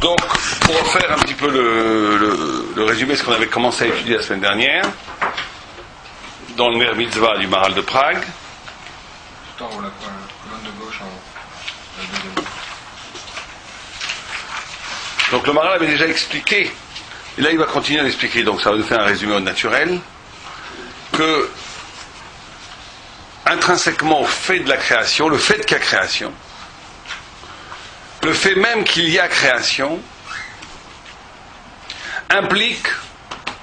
Donc, pour refaire un petit peu le résumé de ce qu'on avait commencé à étudier la semaine dernière, dans le Ner Mitzvah du Maharal de Prague. Tout en haut, la colonne de gauche en haut. La deuxième. Donc le Maharal avait déjà expliqué, et là il va continuer à l'expliquer, donc ça va nous faire un résumé au naturel, que intrinsèquement au fait de la création, le fait qu'il y a création, le fait même qu'il y a création, implique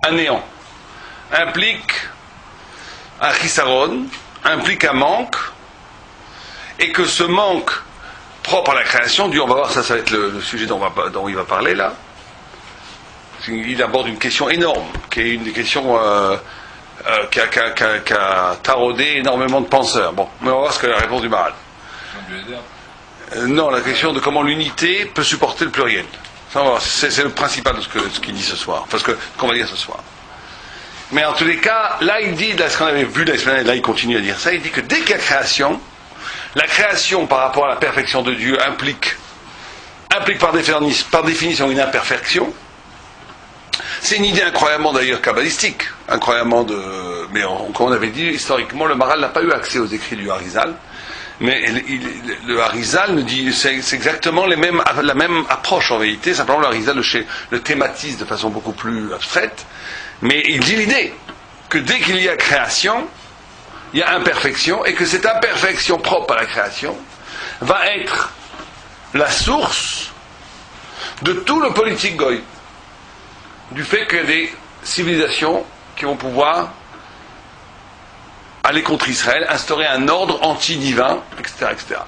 un néant, implique un chisaron, implique un manque, et que ce manque propre à la création, on va voir, ça va être le sujet dont il va parler là. Il aborde une question énorme, qui est une des questions qui a taraudé énormément de penseurs. Bon, mais on va voir ce que la réponse du Maharal. Non, la question de comment l'unité peut supporter le pluriel. Ça, on va voir. C'est le principal de ce qu'il dit ce soir, parce que qu'on va dire ce soir. Mais en tous les cas, là il dit, là, ce qu'on avait vu la semaine, là il continue à dire ça, il dit que dès qu'il y a création, la création par rapport à la perfection de Dieu implique par définition une imperfection. C'est une idée incroyablement d'ailleurs kabbalistique, mais comme on avait dit, historiquement le Maharal n'a pas eu accès aux écrits du Harizal, mais le Harizal nous dit, c'est exactement la même approche en vérité, simplement le Harizal le thématise de façon beaucoup plus abstraite, mais il dit l'idée que dès qu'il y a création, il y a imperfection, et que cette imperfection propre à la création va être la source de tout le politique goy, du fait qu'il y a des civilisations qui vont pouvoir aller contre Israël, instaurer un ordre anti-divin, etc., etc.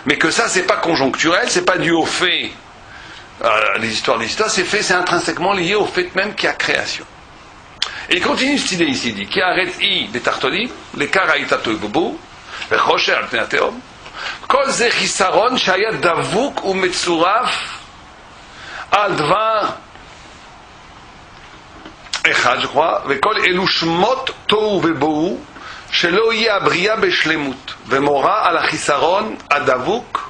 Mais que ça, c'est pas conjoncturel, c'est pas dû au fait, les histoires, c'est intrinsèquement lié au fait même qu'il y a création. Et il continue cette idée ici, il dit qui arrête des tartolim, les karaïtato bobo, les rocher al penateom, kol ze chisaron shaya davuk ou metsuraf al dvar echad, je crois, וכול אלו שמות תוהו ובוהו שלא יהיה הבריאה בשלמות ומורה על החיסרון הדבוק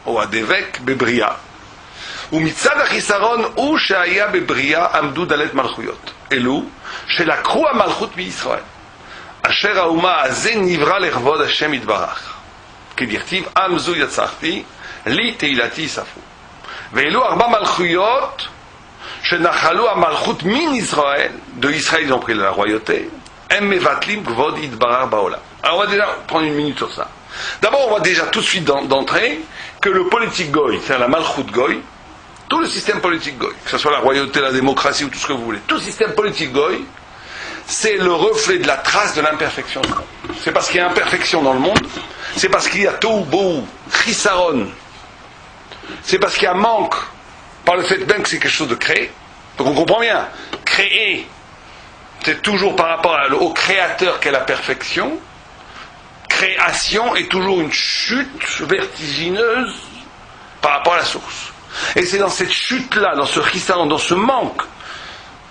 או הדבק בבריאה ומצד החיסרון הוא שהיה בבריאה עמדו דלת מלכויות אלו שלקחו המלכות מישראל אשר האומה הזה נברא לכבוד השם יתברך כדכתיב עם זו יצחתי לי תהילתי ספרו ואלו 4 מלכויות שנחלו המלכות מן ישראל, de Israël ils ont pris la royauté, הם מבטלים כבוד יתברך בעולם. Alors on va déjà prendre une minute sur ça. D'abord on voit déjà tout de suite d'entrée que le politique goy, c'est-à-dire la malchout goy, tout le système politique goy, que ce soit la royauté, la démocratie ou tout ce que vous voulez, tout système politique goy, c'est le reflet de la trace de l'imperfection du monde. C'est parce qu'il y a imperfection dans le monde, c'est parce qu'il y a tohu bohu, chisaron, c'est parce qu'il y a manque par le fait même que c'est quelque chose de créé. Donc on comprend bien, créer, c'est toujours par rapport au créateur qu'est la perfection. Création est toujours une chute vertigineuse par rapport à la source. Et c'est dans cette chute-là, dans ce chisaron, dans ce manque,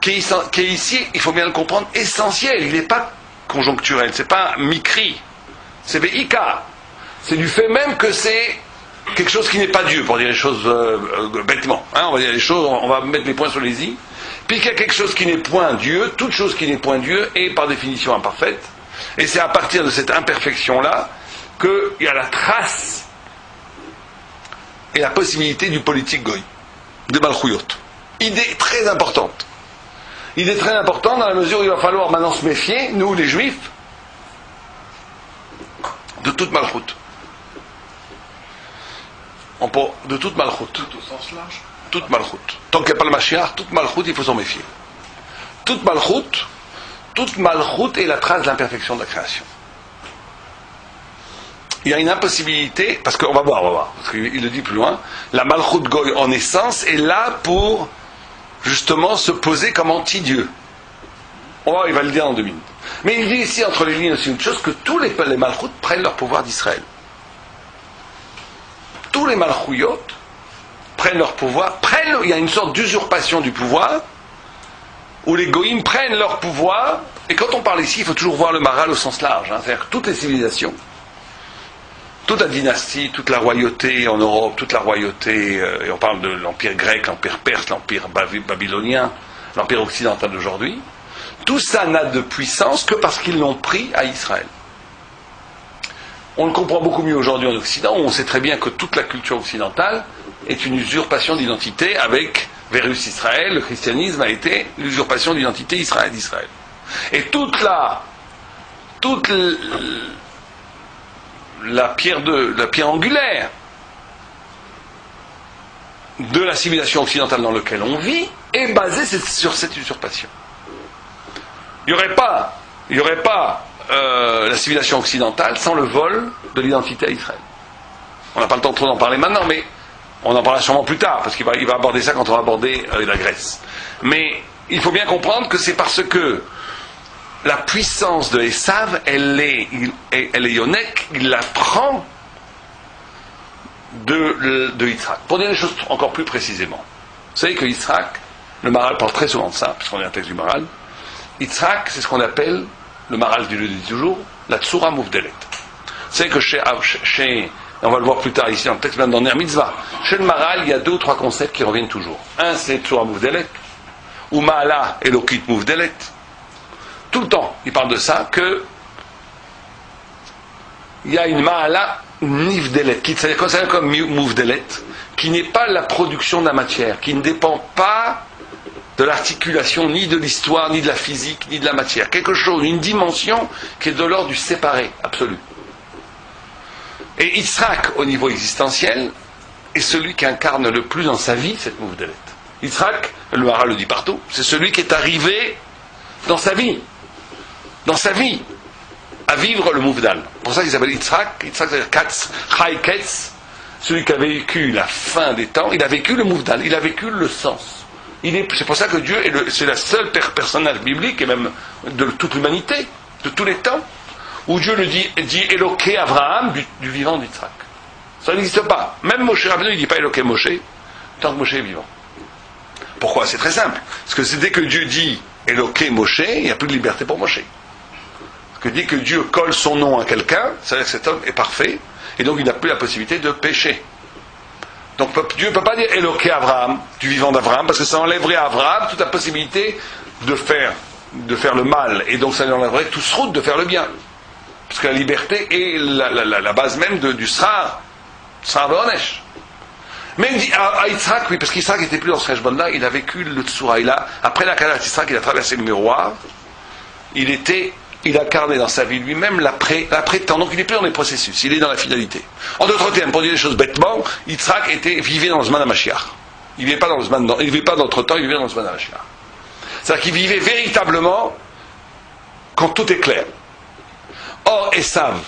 qui est ici, il faut bien le comprendre, essentiel. Il n'est pas conjoncturel, c'est pas mikri, c'est veika. C'est du fait même que c'est quelque chose qui n'est pas Dieu, pour dire les choses bêtement. On va dire les choses, on va mettre les points sur les i. Puis qu'il y a quelque chose qui n'est point Dieu, toute chose qui n'est point Dieu est par définition imparfaite. Et c'est à partir de cette imperfection-là qu'il y a la trace et la possibilité du politique goy, de Malchouyot. Idée très importante. Idée très importante dans la mesure où il va falloir maintenant se méfier, nous les juifs, de toute Malchoute. De toute malchoute. Tout au sens large. Toute malchoute. Tant qu'il n'y a pas le Mashiach, toute malchoute, il faut s'en méfier. Toute malchoute est la trace de l'imperfection de la création. Il y a une impossibilité, parce qu'on va voir, parce qu'il le dit plus loin, la malchoute goy en essence est là pour justement se poser comme anti-Dieu. On va voir, il va le dire en 2 minutes. Mais il dit ici entre les lignes aussi une chose, que tous les malchoutes prennent leur pouvoir d'Israël. Tous les malchouyot prennent leur pouvoir, il y a une sorte d'usurpation du pouvoir, où les goïms prennent leur pouvoir, et quand on parle ici, il faut toujours voir le Maharal au sens large, c'est-à-dire que toutes les civilisations toute la dynastie, toute la royauté en Europe, toute la royauté, et on parle de l'empire grec, l'empire perse, l'empire babylonien, l'empire occidental d'aujourd'hui, tout ça n'a de puissance que parce qu'ils l'ont pris à Israël. On le comprend beaucoup mieux aujourd'hui en Occident, où on sait très bien que toute la culture occidentale est une usurpation d'identité avec Verus Israël. Le christianisme a été l'usurpation d'identité d'Israël. Et toute la pierre angulaire de la civilisation occidentale dans laquelle on vit est basée sur cette usurpation. Il n'y aurait pas la civilisation occidentale sans le vol de l'identité à Israël. On n'a pas le temps trop d'en parler maintenant, mais on en parlera sûrement plus tard, parce qu'il va aborder ça quand on va aborder la Grèce. Mais il faut bien comprendre que c'est parce que la puissance de Esav, elle est Yonek, il la prend de Yitzhak. Pour dire les choses encore plus précisément, vous savez que Yitzhak, le Maral parle très souvent de ça, puisqu'on est un texte du Maral, Yitzhak, c'est ce qu'on appelle, le Maral le dit toujours, la Tsura Mouvdelet. Vous savez que on va le voir plus tard ici dans le texte, même dans Ner Mitzvah, chez le Maral, il y a 2 ou 3 concepts qui reviennent toujours. Un, c'est Tsura Mouvdelet, ou Ma'ala Elokit Mouvdelet. Tout le temps, il parle de ça, que il y a une Ma'ala Nivdelet, c'est-à-dire comme Mouvdelet, qui n'est pas la production de la matière, qui ne dépend pas de l'articulation, ni de l'histoire, ni de la physique, ni de la matière. Quelque chose, une dimension qui est de l'ordre du séparé, absolu. Et Yitzhak, au niveau existentiel, est celui qui incarne le plus dans sa vie cette Mouvdelet. Yitzhak, le Maral le dit partout, c'est celui qui est arrivé dans sa vie, à vivre le Mouvdal. Pour ça qu'il s'appelle Yitzhak. Yitzhak, c'est-à-dire Katz, Chai Ketz, celui qui a vécu la fin des temps, il a vécu le Mouvdal, il a vécu le sens. C'est pour ça que Dieu c'est la seule personnage biblique, et même de toute l'humanité, de tous les temps, où Dieu le dit Éloqué Abraham du vivant d'Yitzhak. Ça n'existe pas. Même Moshe Rabbeinu, il ne dit pas Éloqué Moshe, tant que Moshe est vivant. Pourquoi? C'est très simple. Parce que c'est dès que Dieu dit Éloqué Moshe, il n'y a plus de liberté pour Moshe. Parce que dès que Dieu colle son nom à quelqu'un, ça veut dire que cet homme est parfait, et donc il n'a plus la possibilité de pécher. Donc Dieu ne peut pas dire Éloqué Abraham, du vivant d'Abraham, parce que ça enlèverait à Abraham toute la possibilité de faire le mal, et donc ça lui enlèverait tout ce route de faire le bien. Parce que la liberté est la base même du Srar Veonesh. Mais il dit à Yitzhak, oui, parce qu'Yitzhak n'était plus dans ce Heshbon-là, il a vécu le Tsura. Après la Kadat Yitzhak, il a traversé le miroir, il incarnait dans sa vie lui-même l'après-temps. Donc il n'est plus dans les processus, il est dans la finalité. En d'autres termes, pour dire les choses bêtement, Yitzhak vivait dans le Zman HaMashiach. Il ne vivait pas dans notre temps, il vivait dans le Zman HaMashiach. C'est-à-dire qu'il vivait véritablement quand tout est clair. Or, Esav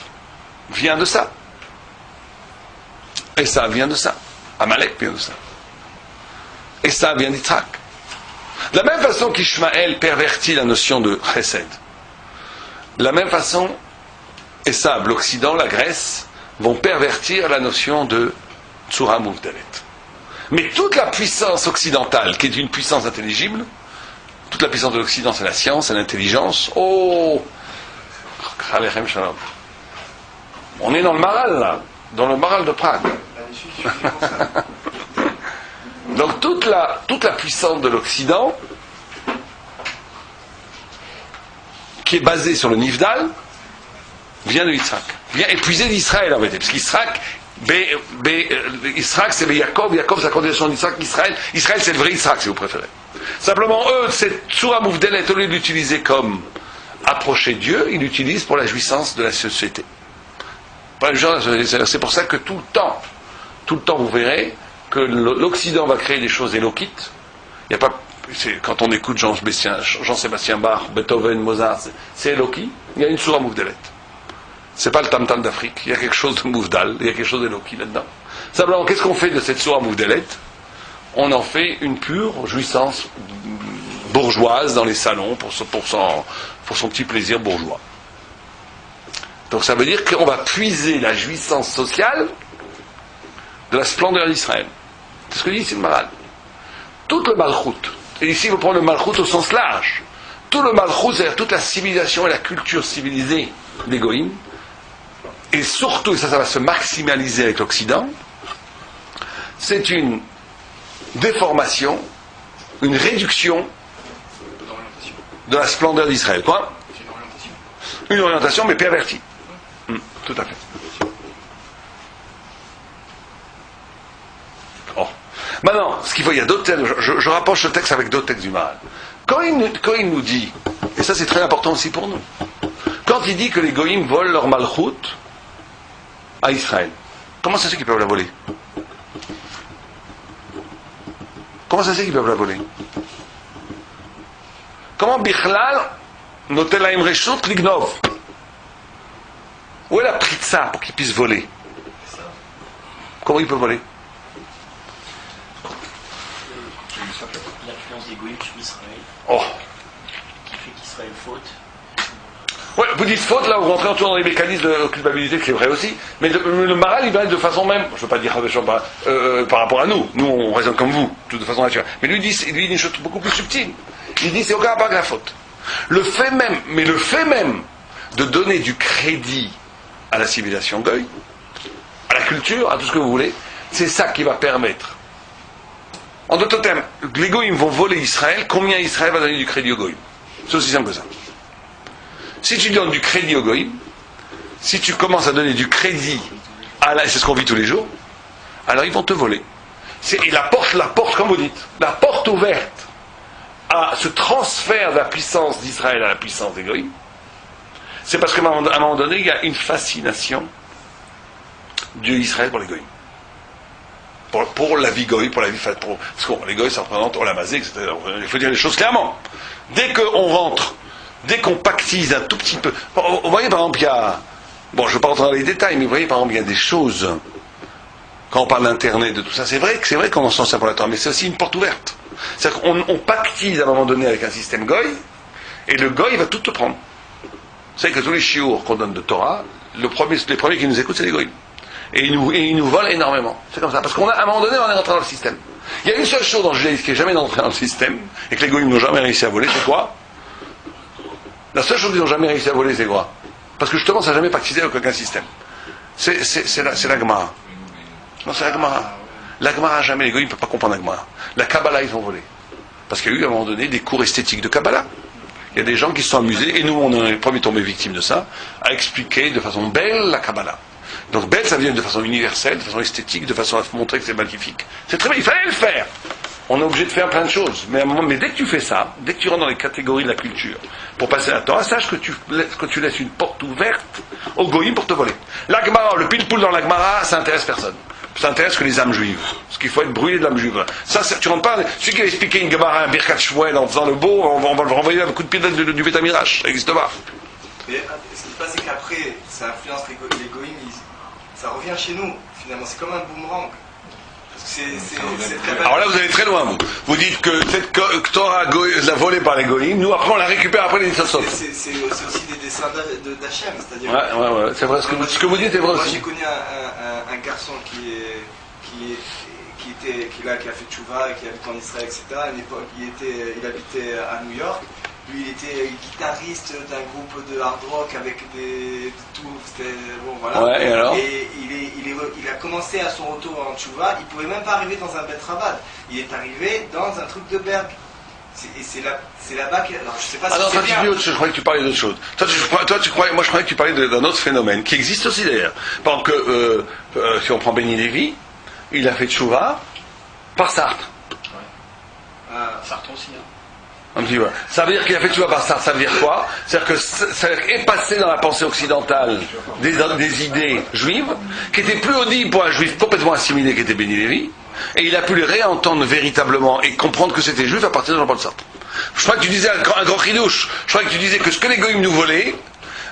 vient de ça. Esav vient de ça. Amalek vient de ça. Esav vient d'Yitzhak. De la même façon qu'Ishmaël pervertit la notion de Chesed, de la même façon, Esav, l'Occident, la Grèce, vont pervertir la notion de Tsura Mouvdelet. Mais toute la puissance occidentale, qui est une puissance intelligible, toute la puissance de l'Occident, c'est la science, c'est l'intelligence. Oh, on est dans le Maral, là, dans le Maral de Prague. Donc toute la puissance de l'Occident, qui est basée sur le Nifdal, vient de Yitzhak, vient épuiser d'Israël en vérité, parce qu'Israël, Yitzhak c'est Yaakov, Yaakov c'est la continuation d'Israël, Israël c'est le vrai Yitzhak si vous préférez. Simplement eux, cette Tsura Mouvdelet, au lieu de l'utiliser comme approcher Dieu, ils l'utilisent pour la jouissance de la société. C'est pour ça que tout le temps vous verrez que l'Occident va créer des choses éloquites. Il n'y a pas, quand on écoute Jean-Sébastien Bach, Beethoven, Mozart, c'est éloquit. Il y a une Tsura Mouvdelet. C'est pas le tam-tam d'Afrique. Il y a quelque chose de Mouvdal, il y a quelque chose d'éloquit là-dedans. Simplement, qu'est-ce qu'on fait de cette Tsura Mouvdelet? On en fait une pure jouissance bourgeoise dans les salons pour son petit plaisir bourgeois. Donc ça veut dire qu'on va puiser la jouissance sociale de la splendeur d'Israël. C'est ce que dit ici le Maral. Tout le Malchut, et ici il faut prendre le Malchut au sens large, tout le Malchut, c'est-à-dire toute la civilisation et la culture civilisée des Goïm, et surtout, et ça va se maximaliser avec l'Occident, c'est une déformation, une réduction de la splendeur d'Israël. Quoi ? C'est une orientation. Une orientation, mais pervertie. Tout à fait. Oh. Maintenant, ce qu'il faut, il y a d'autres textes, je rapproche ce texte avec d'autres textes du Maharal. Quand il nous dit, et ça c'est très important aussi pour nous, quand il dit que les goïms volent leur malchoute à Israël, comment ça se fait qu'ils peuvent la voler ? Comment ça se fait qu'ils peuvent la voler ? Comment Bichlal notait la Imreshut Lignov ? Où elle a pris de ça pour qu'ils puissent voler ? Comment ils peuvent voler ? L'influence des goïms sur Israël, Oh. qui fait qu'Israël faute. Ouais, vous dites faute, là, vous rentrez toujours dans les mécanismes de culpabilité, c'est vrai aussi, mais le Maharal, il va être de façon même, je ne veux pas dire par rapport à nous, nous on raisonne comme vous, de façon naturelle, mais lui, il dit une chose beaucoup plus subtile. Il dit c'est aucun rapport avec la faute. Le fait même de donner du crédit à la civilisation goy, à la culture, à tout ce que vous voulez, c'est ça qui va permettre. En d'autres termes, les goïms vont voler Israël, combien Israël va donner du crédit aux goïms ? C'est aussi simple que ça. Si tu donnes du crédit aux goïms, si tu commences à donner du crédit c'est ce qu'on vit tous les jours, alors ils vont te voler. Et la porte, comme vous dites, la porte ouverte à ce transfert de la puissance d'Israël à la puissance des goïms, c'est parce qu'à un moment donné, il y a une fascination d'Israël pour les goïms. Pour la vie goï, parce que les goïs, ça représente Olamazé, etc. Il faut dire les choses clairement. Dès qu'on rentre, dès qu'on pactise un tout petit peu. Vous voyez, par exemple, il y a. Bon, je ne vais pas rentrer dans les détails, mais vous voyez, par exemple, il y a des choses. Quand on parle d'Internet, de tout ça, c'est vrai qu'on en sent ça pour la Torah, mais c'est aussi une porte ouverte. C'est-à-dire qu'on pactise à un moment donné avec un système goï, et le goï va tout te prendre. Vous savez que tous les chiours qu'on donne de Torah, les premiers qui nous écoutent, c'est les goïs. Et ils nous volent énormément. C'est comme ça. Parce qu'à un moment donné, on est rentré dans le système. Il y a une seule chose dans le judaïsme qui n'est jamais entrée dans le système, et que les goïms n'ont jamais réussi à voler, c'est quoi ? La seule chose qu'ils n'ont jamais réussi à voler, c'est quoi ? Parce que justement, ça n'a jamais pactisé avec aucun système. C'est la Gemara. Non, c'est la Gemara. La Gemara, jamais, les goïms ne peuvent pas comprendre la Gemara. La Kabbalah, ils ont volé. Parce qu'il y a eu, à un moment donné, des cours esthétiques de Kabbalah. Il y a des gens qui se sont amusés, et nous, on est les premiers tombés victimes de ça, à expliquer de façon belle la Kabbalah. Donc belle, ça vient de façon universelle, de façon esthétique, de façon à montrer que c'est magnifique. C'est très bien, il fallait le faire. On est obligé de faire plein de choses. Mais à un moment, dès que tu fais ça, dès que tu rentres dans les catégories de la culture, pour passer la Torah, sache que tu laisses une porte ouverte aux goïms pour te voler. L'Agmara, le pile-poule dans l'Agmara, ça intéresse personne. Ça intéresse que les âmes juives. Parce qu'il faut être brûlé de l'âme juive. Ça, tu rentres pas. Celui qui va expliquer une Gemara, un Birkat Shmuel en faisant le beau, on va le renvoyer un coup de pied du Bétamirache. Ça n'existe pas. Mais ce qui se passe, c'est qu'après, ça influence les goïms, ça revient chez nous, finalement. C'est comme un boomerang. Parce que c'est très Alors là, vous allez très loin, vous. Vous dites que cette Torah l'a volée par les goïms, nous, après, on la récupère après les Nissosot. C'est aussi des dessins d'Hachem, c'est-à-dire. Ouais, c'est vrai. Ce que vous dites est vrai moi, aussi. j'ai connu un garçon qui a fait tchouva, qui habite en Israël, etc. À une époque, il habitait à New York. Lui, il était guitariste d'un groupe de hard rock avec tout. C'était bon, voilà. Ouais, et alors ? Et il a commencé à son retour en tchouva. Il pouvait même pas arriver dans un Bet Rabad. Il est arrivé dans un truc de Berg. Et c'est là-bas que. Alors, je sais pas si non, c'est bien. je croyais que tu parlais d'autre chose. Moi, je croyais que tu parlais d'un autre phénomène qui existe aussi d'ailleurs. Par exemple, si on prend Benny Lévy, il a fait tchouva par Sartre. Sartre aussi, hein. Un petit peu. Ça veut dire qu'il a fait tchouva par Sartre. Ça veut dire quoi ? C'est-à-dire que ça veut dire qu'effacé dans la pensée occidentale des idées juives, qui étaient plus audibles pour un juif complètement assimilé qui était Benny Lévy, et il a pu les réentendre véritablement et comprendre que c'était juif à partir de Jean-Paul Sartre. Je crois que tu disais un grand chidouche. Je crois que tu disais que ce que les goïms nous volaient,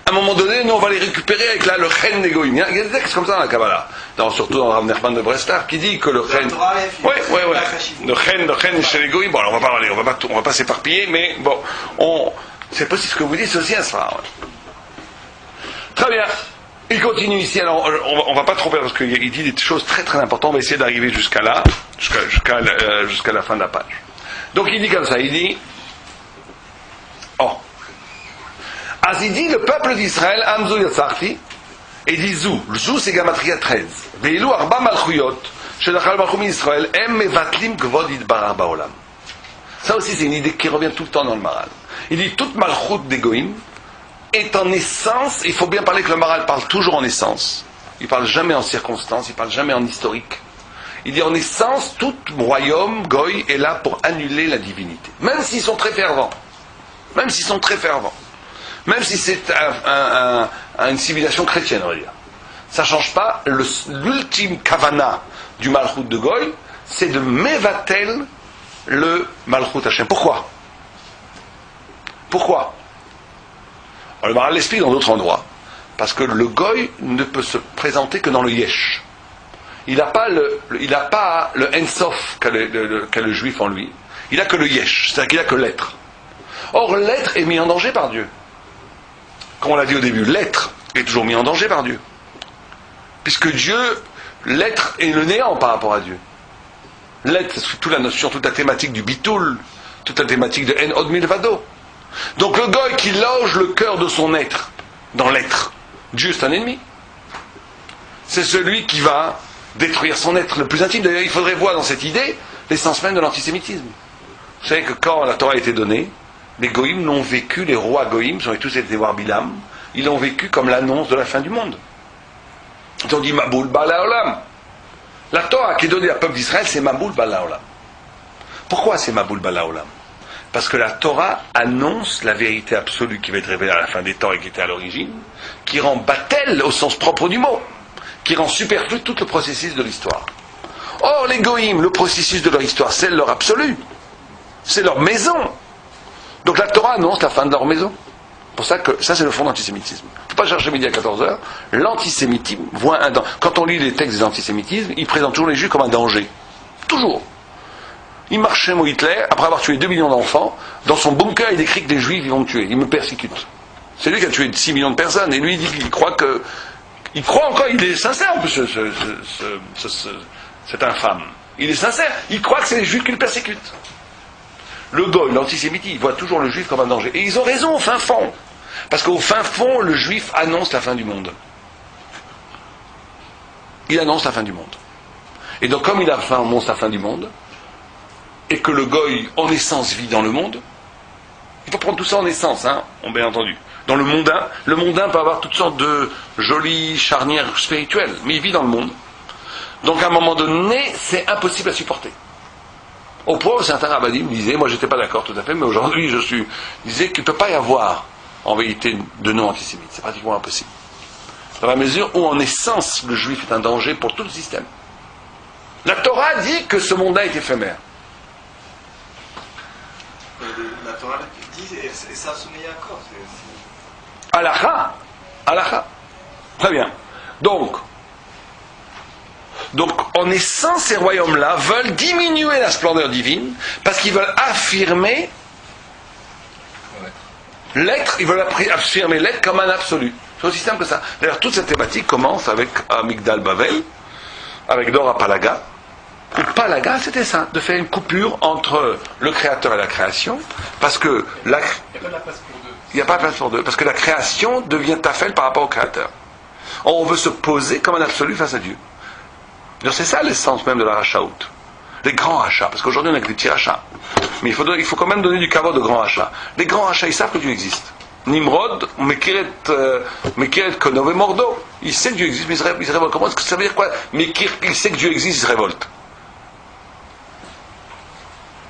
à un moment donné, nous on va les récupérer avec le chen des goïms. Il y a des textes comme ça dans la Kabbalah. Surtout dans Rav Nachman de Breslav qui dit que le chen. Ouais. Le chen chez les goïms. Bon, alors on va pas s'éparpiller, mais bon, c'est possible ce que vous dites, c'est aussi un sphère. Ouais. Très bien. Il continue ici, alors on va pas trop perdre parce qu'il dit des choses très très importantes, on va essayer d'arriver jusqu'à là, jusqu'à la fin de la page. Donc il dit comme ça, il dit il dit le peuple d'Israël, Amzu Yatsarti, Et dit Zou. Zou, c'est Gamatria 13. Veilou arba malchuyot, shenachal malchum Israël, em mevatlim kvod idbarar baolam. Ça aussi, c'est une idée qui revient tout le temps dans le Maral. Il dit toute malchut des Goïm est en essence, il faut bien parler que le Maral parle toujours en essence. Il parle jamais en circonstance, il parle jamais en historique. Il dit en essence, tout royaume, Goï, est là pour annuler la divinité. Même s'ils sont très fervents. Même s'ils sont très fervents. Même si c'est une civilisation chrétienne, on va dire. Ça ne change pas. L'ultime kavana du Malchut de Goï, c'est de mévatel le Malchut Hashem. Pourquoi? Pourquoi? Alors, le Maral l'explique dans d'autres endroits. Parce que le Goï ne peut se présenter que dans le Yesh. Il n'a pas le Ensof qu'a le Juif en lui. Il n'a que le Yesh, c'est-à-dire qu'il n'a que l'être. Or, l'être est mis en danger par Dieu. Comme on l'a dit au début, l'être est toujours mis en danger par Dieu. Puisque Dieu, l'être est le néant par rapport à Dieu. L'être, c'est toute la notion, toute la thématique du bitoul, toute la thématique de En Od Milvado. Donc le Goï qui loge le cœur de son être dans l'être, Dieu c'est un ennemi. C'est celui qui va détruire son être le plus intime. D'ailleurs, il faudrait voir dans cette idée l'essence même de l'antisémitisme. Vous savez que quand la Torah a été donnée, les Goïms l'ont vécu, les rois Goïms, ils ont tous été voir Bilam, ils l'ont vécu comme l'annonce de la fin du monde. Ils ont dit Maboul Bala Olam. La Torah qui est donnée au peuple d'Israël, c'est Maboul Bala Olam. Pourquoi c'est Maboul Bala Olam? Parce que la Torah annonce la vérité absolue qui va être révélée à la fin des temps et qui était à l'origine, qui rend batel au sens propre du mot, qui rend superflu tout le processus de l'histoire. Or, les Goïms, le processus de leur histoire, c'est leur absolu. C'est leur maison. Donc la Torah annonce la fin de leur maison. Pour ça que ça c'est le fond de l'antisémitisme. Il ne faut pas chercher midi à 14h. L'antisémitisme voit un danger. Quand on lit les textes des antisémitismes, ils présentent toujours les Juifs comme un danger. Toujours. Il marche chez Hitler, après avoir tué 2 millions d'enfants, dans son bunker il écrit que les Juifs ils vont me tuer, ils me persécutent. C'est lui qui a tué 6 millions de personnes, et lui il dit qu'il croit que... Il croit encore, il est sincère un peu cet infâme. Il est sincère, il croit que c'est les Juifs qui le persécutent. Le Goï, l'antisémitisme, il voit toujours le Juif comme un danger. Et ils ont raison au fin fond. Parce qu'au fin fond, le Juif annonce la fin du monde. Il annonce la fin du monde. Et donc comme il annonce la fin du monde, et que le Goï, en essence, vit dans le monde, il faut prendre tout ça en essence, hein, bien entendu. Dans le mondain peut avoir toutes sortes de jolies charnières spirituelles, mais il vit dans le monde. Donc à un moment donné, c'est impossible à supporter. Au point où certains rabbinim disaient, moi j'étais pas d'accord tout à fait, mais aujourd'hui disait qu'il ne peut pas y avoir en vérité de non-antisémite. C'est pratiquement impossible. Dans la mesure où en essence le juif est un danger pour tout le système. La Torah dit que ce monde-là est éphémère. La Torah dit, et ça se met d'accord. Halakha. Très bien. Donc, en essence, ces royaumes-là veulent diminuer la splendeur divine parce qu'ils veulent affirmer l'être, ils veulent affirmer l'être comme un absolu. C'est aussi simple que ça. D'ailleurs, toute cette thématique commence avec Amigdal Bavel, avec Dora Palaga. Et Palaga, c'était ça, de faire une coupure entre le créateur et la création, parce que il n'y a pas de place pour deux. Il n'y a pas de place pour deux, parce que la création devient tafel par rapport au créateur. Or, on veut se poser comme un absolu face à Dieu. C'est ça l'essence même de la rachaout. Les grands rachats, parce qu'aujourd'hui on a que des petits rachats. Mais il faut quand même donner du kavod de grands rachats. Les grands rachats, ils savent que Dieu existe. Nimrod, Mekiret Konov et Mordo. Il sait que Dieu existe, mais il se révolte. Comment est-ce que ça veut dire quoi? Mekir, il sait que Dieu existe, il se révolte.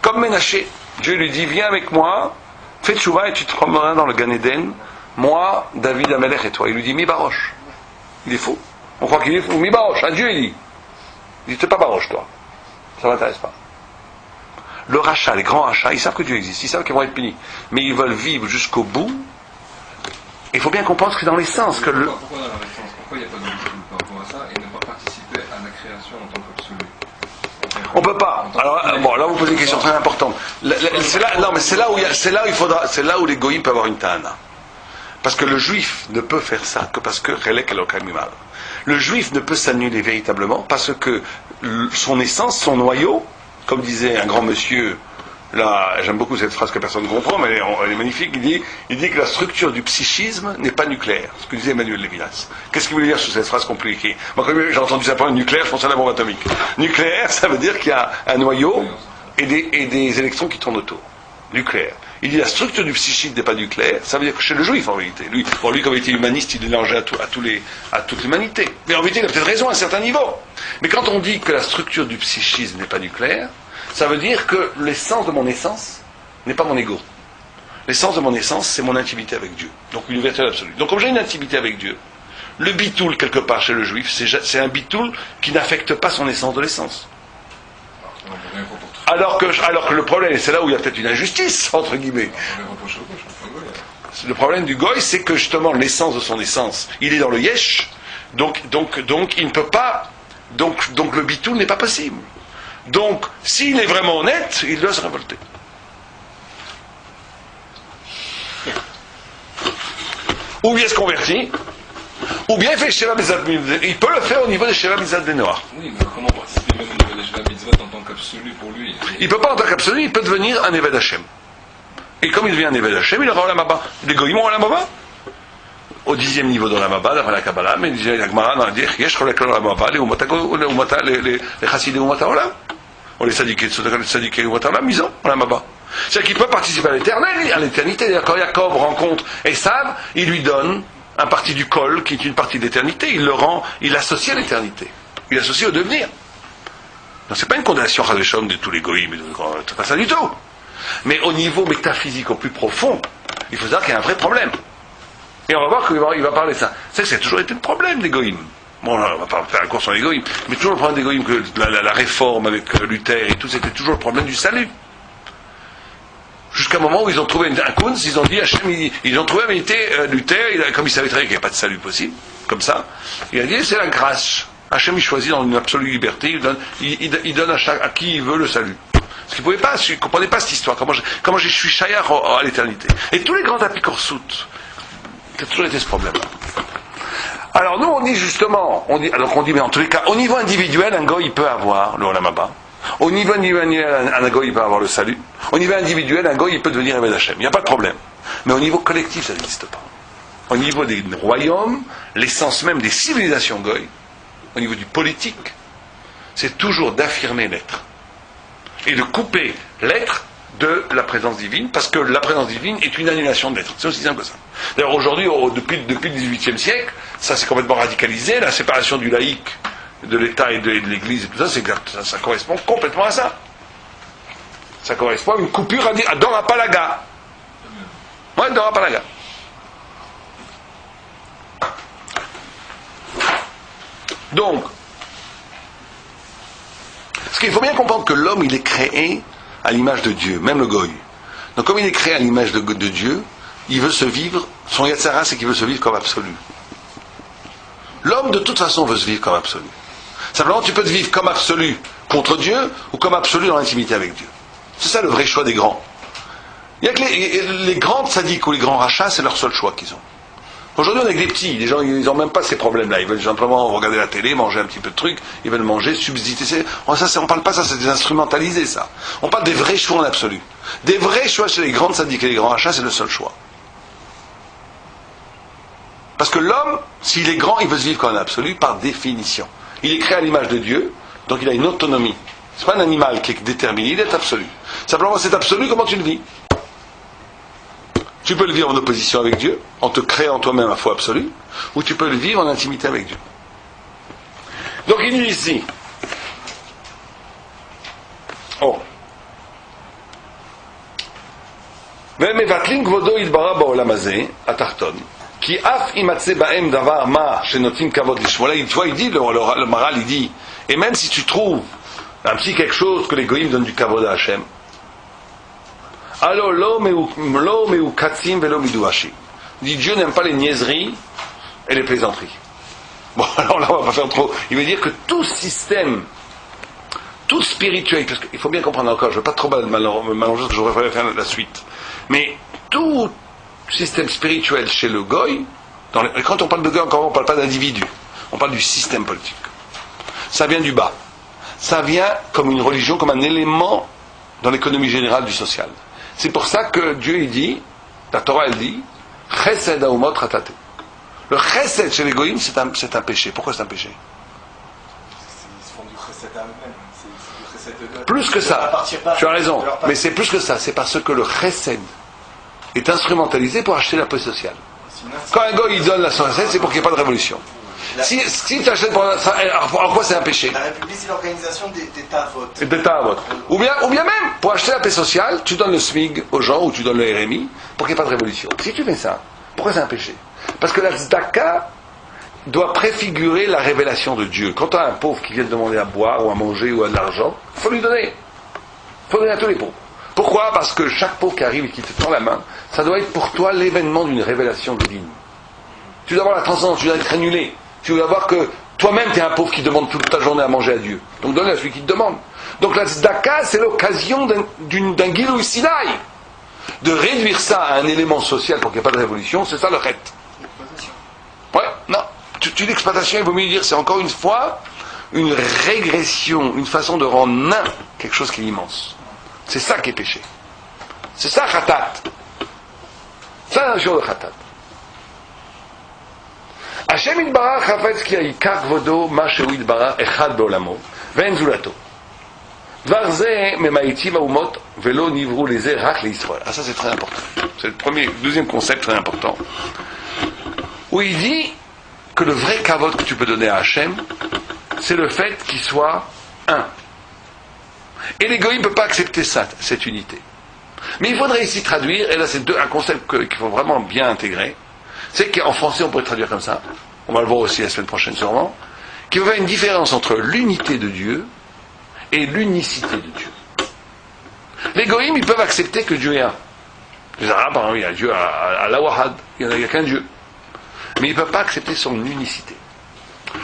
Comme Ménaché, Dieu lui dit, viens avec moi, fais tchouva et tu te promèneras dans le Gan Eden, moi, David Amelech et toi. Il lui dit, mi baroche. Il est fou. On croit qu'il est fou. Mi baroche, à Dieu il dit. Il dit, t'es pas baroche toi. Ça m'intéresse pas. Le rachat, les grands rachats, ils savent que Dieu existe, ils savent qu'ils vont être punis. Mais ils veulent vivre jusqu'au bout. Il faut bien comprendre que dans l'essence que le... Pourquoi dans l'essence? Pourquoi il n'y a pas d'ambition par rapport à ça et ne pas participer à la création en tant qu'absolu? On peut pas. Alors, bon, là vous posez une question très importante. C'est là où les goïms peuvent avoir une ta'ana. Parce que le juif ne peut faire ça que parce que Relek Elokai Mimal. Le juif ne peut s'annuler véritablement parce que son essence, son noyau, comme disait un grand monsieur, là, j'aime beaucoup cette phrase que personne ne comprend, mais elle est magnifique. Il dit que la structure du psychisme n'est pas nucléaire. Ce que disait Emmanuel Levinas. Qu'est-ce qu'il voulait dire sur cette phrase compliquée? Moi, quand j'ai entendu ça parler nucléaire, je pensais à la bombe atomique. Nucléaire, ça veut dire qu'il y a un noyau et des électrons qui tournent autour. Nucléaire. Il dit la structure du psychisme n'est pas nucléaire, ça veut dire que chez le juif en réalité. Lui, comme il était humaniste, il est mélangé à toute l'humanité. Mais en réalité, il a peut-être raison à un certain niveau. Mais quand on dit que la structure du psychisme n'est pas nucléaire, ça veut dire que l'essence de mon essence n'est pas mon ego. L'essence de mon essence, c'est mon intimité avec Dieu. Donc une ouverture absolue. Donc comme j'ai une intimité avec Dieu, le bitoul, quelque part chez le juif, c'est un bitoul qui n'affecte pas son essence de l'essence. Alors que le problème, et c'est là où il y a peut-être une injustice, entre guillemets. Le problème du goy, c'est que justement l'essence de son essence, il est dans le yesh, donc il ne peut pas, donc le bitoul n'est pas possible. Donc, s'il est vraiment honnête, il doit se révolter. Ou bien se convertit, ou bien il fait Sheva Mitzvot. Il peut le faire au niveau des Sheva Mitzvot des Noirs. Oui, mais comment participer même au niveau des Sheva Mitzvot en tant qu'absolu pour lui? Il ne peut pas en tant qu'absolu, il peut devenir un Eved Hashem. Et comme il devient un Eved Hashem, il aura Olam Haba. Les goyim ont Olam Haba. Au 10e niveau d'Olam Haba, d'après la Kabbalah, mais disait la Gemara dans la dire Yesh Cholek Olam Haba, les Chassidés Umata Olam. On les sadiqués Umata Olam, ils ont Olam Haba. C'est-à-dire qu'il peut participer à l'éternel, à l'éternité. Quand Jacob rencontre Esav, il lui donne un parti du col qui est une partie de l'éternité. Il l'associe à l'éternité. Il l'associe au devenir. Donc c'est pas une condamnation Chazveshom de tous les goïms, c'est pas ça du tout. Mais au niveau métaphysique au plus profond, il faut savoir qu'il y a un vrai problème. Et on va voir qu'il va parler de ça. C'est que ça a toujours été le problème des goïms. Bon, là, on va pas faire un cours sur les goïms, mais toujours le problème des goïms, que la réforme avec Luther et tout, c'était toujours le problème du salut. Jusqu'à un moment où ils ont trouvé un Kunz, ils ont dit Hachem, ils ont trouvé en réalité Luther, comme il savait très bien qu'il n'y avait pas de salut possible, comme ça, il a dit c'est la grâce. Hachem il choisit dans une absolue liberté, il donne à qui il veut le salut. Parce qu'il ne comprenait pas cette histoire, comment je suis shayar à l'éternité. Et tous les grands apikorsut, ça a toujours été ce problème. Alors nous on dit justement, mais en tous les cas, au niveau individuel, un goy il peut avoir le Olam Haba. Au niveau individuel, un goy il peut avoir le salut. Au niveau individuel, un goy il peut devenir Eved Hashem. Il n'y a pas de problème. Mais au niveau collectif, ça n'existe pas. Au niveau des royaumes, l'essence même des civilisations goy, au niveau du politique, c'est toujours d'affirmer l'être. Et de couper l'être de la présence divine, parce que la présence divine est une annulation de l'être. C'est aussi simple que ça. D'ailleurs, aujourd'hui, depuis le XVIIIe siècle, ça s'est complètement radicalisé, la séparation du laïc, de l'État et de l'Église et tout ça, ça correspond complètement à ça. Ça correspond à une coupure à Dorapalaga. Ouais, Dorapalaga. Donc, ce qu'il faut bien comprendre que l'homme, il est créé à l'image de Dieu, même le goy. Donc comme il est créé à l'image de Dieu, il veut se vivre, son Yatsara, c'est qu'il veut se vivre comme absolu. L'homme, de toute façon, veut se vivre comme absolu. Simplement, tu peux te vivre comme absolu contre Dieu ou comme absolu dans l'intimité avec Dieu. C'est ça le vrai choix des grands. Il y a que les grands sadiques ou les grands rachats, c'est leur seul choix qu'ils ont. Aujourd'hui, on est avec des petits. Les gens, ils n'ont même pas ces problèmes-là. Ils veulent simplement regarder la télé, manger un petit peu de trucs. Ils veulent manger, subsister. On ne parle pas ça, c'est des instrumentalisés, ça. On parle des vrais choix en absolu. Des vrais choix chez les grands sadiques et les grands rachats, c'est le seul choix. Parce que l'homme, s'il est grand, il veut se vivre comme un absolu par définition. Il est créé à l'image de Dieu, donc il a une autonomie. C'est pas un animal qui est déterminé, il est absolu. Simplement, c'est absolu, comment tu le vis? Tu peux le vivre en opposition avec Dieu, en te créant toi-même la foi absolue, ou tu peux le vivre en intimité avec Dieu. Donc il dit ici, ומבטלים כבודו יתברך בעולם הזה, התחתון, כי אף ימצא בהם דבר מה שנותנים כבוד לשמו. Là, tu vois, il dit, le Maral, il dit, et même si tu trouves un petit quelque chose que les goïms donnent du kavod à Hachem, alors lo meukatzim velo miduashi. Dit Dieu n'aime pas les niaiseries et les plaisanteries. Bon, alors là, on va pas faire trop. Il veut dire que tout système, tout spirituel, parce qu'il faut bien comprendre encore, je ne veux pas trop m'allonger parce que j'aurais fallu faire la suite. Mais tout système spirituel chez le goy, quand on parle de goy, encore on ne parle pas d'individu, on parle du système politique. Ça vient du bas. Ça vient comme une religion, comme un élément dans l'économie générale du social. C'est pour ça que Dieu il dit, la Torah elle dit, chesed haumot ratate. Le chesed chez les goïms c'est un péché. Pourquoi c'est un péché? Ils se font du chesed à eux-mêmes. C'est du chesed de Plus que ça, tu as raison, mais c'est plus que ça, c'est parce que le chesed est instrumentalisé pour acheter la paix sociale. Quand un goy il donne la chesed, c'est pour qu'il n'y ait pas de révolution. Si tu achètes pour ça, en quoi c'est un péché? La République, c'est l'organisation des tavot. Des tavot. Ou bien même, pour acheter la paix sociale, tu donnes le SMIG aux gens ou tu donnes le RMI pour qu'il n'y ait pas de révolution. Si tu fais ça, pourquoi c'est un péché? Parce que la tzedaka doit préfigurer la révélation de Dieu. Quand tu as un pauvre qui vient te demander à boire ou à manger ou à de l'argent, il faut lui donner. Il faut donner à tous les pauvres. Pourquoi? Parce que chaque pauvre qui arrive et qui te tend la main, ça doit être pour toi l'événement d'une révélation divine. Tu dois avoir la transcendance, tu dois être annulé. Tu dois voir que toi-même tu es un pauvre qui demande toute ta journée à manger à Dieu. Donc donne à celui qui te demande. Donc la tzedaka, c'est l'occasion d'un Gilui Sinaï. De réduire ça à un élément social pour qu'il n'y ait pas de révolution, c'est ça le chet. Ouais, non. Tu l'exploitation, il vaut mieux dire, c'est encore une fois une régression, une façon de rendre nain quelque chose qui est immense. C'est ça qui est péché. C'est ça khatat. C'est la notion de khatat. Hashem yitbarach chafetz ki ha'ikar kvodo ma shehu yitbarach echad be'olamo ve'en zulato. Dvar ze memayitiv ha'umot ve'lo nivru leze rak le'Yisraël. Ah, ça c'est très important. C'est le deuxième concept très important. Où il dit que le vrai kavod que tu peux donner à Hashem, c'est le fait qu'il soit un. Et l'égoïme ne peut pas accepter ça, cette unité. Mais il faudrait ici traduire, et là c'est un concept qu'il faut vraiment bien intégrer, c'est qu'en français on pourrait traduire comme ça, on va le voir aussi la semaine prochaine sûrement, qu'il y a une différence entre l'unité de Dieu et l'unicité de Dieu. Les goïms, ils peuvent accepter que Dieu est un. Les Arabes, il y a Dieu à l'Awahad, il n'y a qu'un Dieu. Mais ils ne peuvent pas accepter son unicité.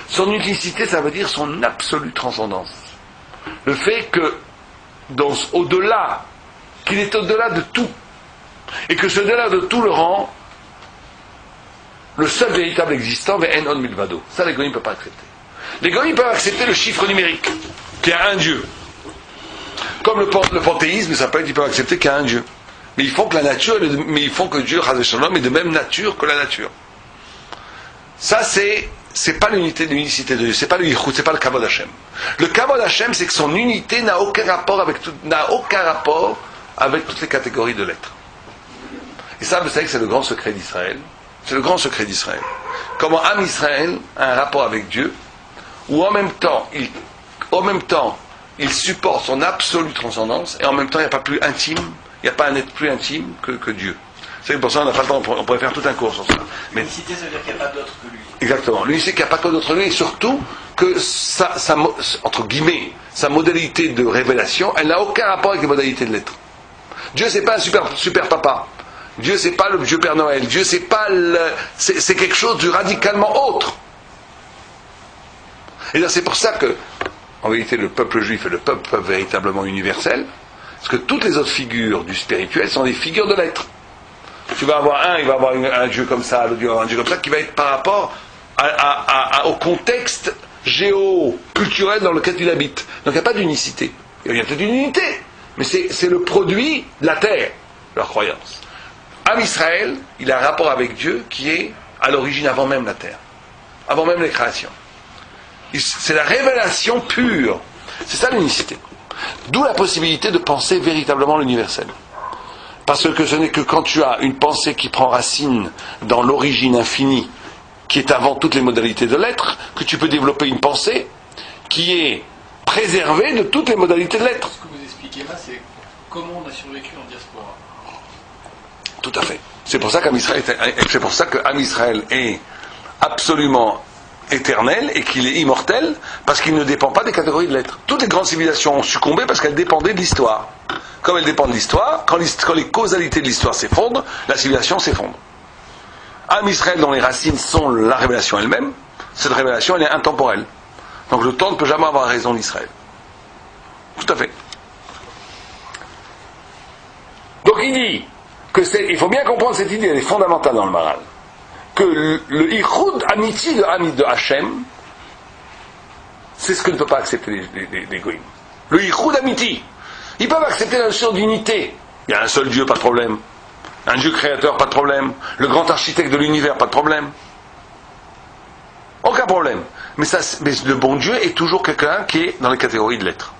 Son unicité, ça veut dire son absolue transcendance. Le fait que, au-delà, qu'il est au-delà de tout, et que ce delà de tout le rend le seul véritable existant, ve'en od milvado. Ça, les goïms ne peuvent pas accepter. Les goïms peuvent accepter le chiffre numérique, qu'il y a un Dieu. Comme le panthéisme, ça peut être, ils peuvent accepter qu'il y a un Dieu. Mais ils font que la nature, mais ils font que Dieu, Chas v'Shalom, est de même nature que la nature. Ça, c'est pas l'unicité de Dieu, c'est pas le yichud, c'est pas le kavod Hashem. Le kavod Hashem, c'est que son unité n'a aucun rapport avec toutes les catégories de l'être. Et ça, vous savez que c'est le grand secret d'Israël. C'est le grand secret d'Israël. Comment Am Israël a un rapport avec Dieu, où en même temps, il supporte son absolue transcendance, et en même temps, il n'y a pas plus intime, il n'y a pas un être plus intime que Dieu. C'est pour ça qu'on n'a pas le temps, on pourrait faire tout un cours sur ça. Mais l'unicité, ça veut dire qu'il n'y a pas d'autre que lui. Exactement. L'unicité qu'il n'y a pas que d'autre que lui, et surtout que entre guillemets, sa modalité de révélation, elle n'a aucun rapport avec les modalités de l'être. Dieu, c'est pas un super papa. Dieu, c'est pas le Dieu Père Noël. Dieu, c'est pas c'est quelque chose de radicalement autre. Et là, c'est pour ça que, en vérité, le peuple juif est le peuple véritablement universel, parce que toutes les autres figures du spirituel sont des figures de l'être. Tu vas avoir il va avoir un Dieu comme ça, l'autre va avoir un Dieu comme ça, qui va être par rapport au contexte géo-culturel dans lequel il habite. Donc il n'y a pas d'unicité. Il y a peut-être une unité, mais c'est le produit de la terre, leur croyance. Am Israël, il a un rapport avec Dieu qui est à l'origine avant même la terre, avant même les créations. C'est la révélation pure. C'est ça l'unicité. D'où la possibilité de penser véritablement l'universel. Parce que ce n'est que quand tu as une pensée qui prend racine dans l'origine infinie, qui est avant toutes les modalités de l'être, que tu peux développer une pensée qui est préservée de toutes les modalités de l'être. Ce que vous expliquez là, c'est comment on a survécu en diaspora. Tout à fait. C'est pour ça qu'Am Israël est absolument éternel et qu'il est immortel, parce qu'il ne dépend pas des catégories de l'être. Toutes les grandes civilisations ont succombé parce qu'elles dépendaient de l'histoire. Comme elles dépendent de l'histoire, quand les causalités de l'histoire s'effondrent, la civilisation s'effondre. Am Israël, dont les racines sont la révélation elle-même, cette révélation, elle est intemporelle. Donc le temps ne peut jamais avoir raison d'Israël. Tout à fait. Donc il dit il faut bien comprendre cette idée, elle est fondamentale dans le Maral. Que le Ichud Amiti de Hachem, c'est ce que ne peut pas accepter les goïms. Le Ichud Amiti. Ils peuvent accepter la notion d'unité. Il y a un seul Dieu, pas de problème. Un Dieu créateur, pas de problème. Le grand architecte de l'univers, pas de problème. Aucun problème. Mais le bon Dieu est toujours quelqu'un qui est dans les catégories de l'être.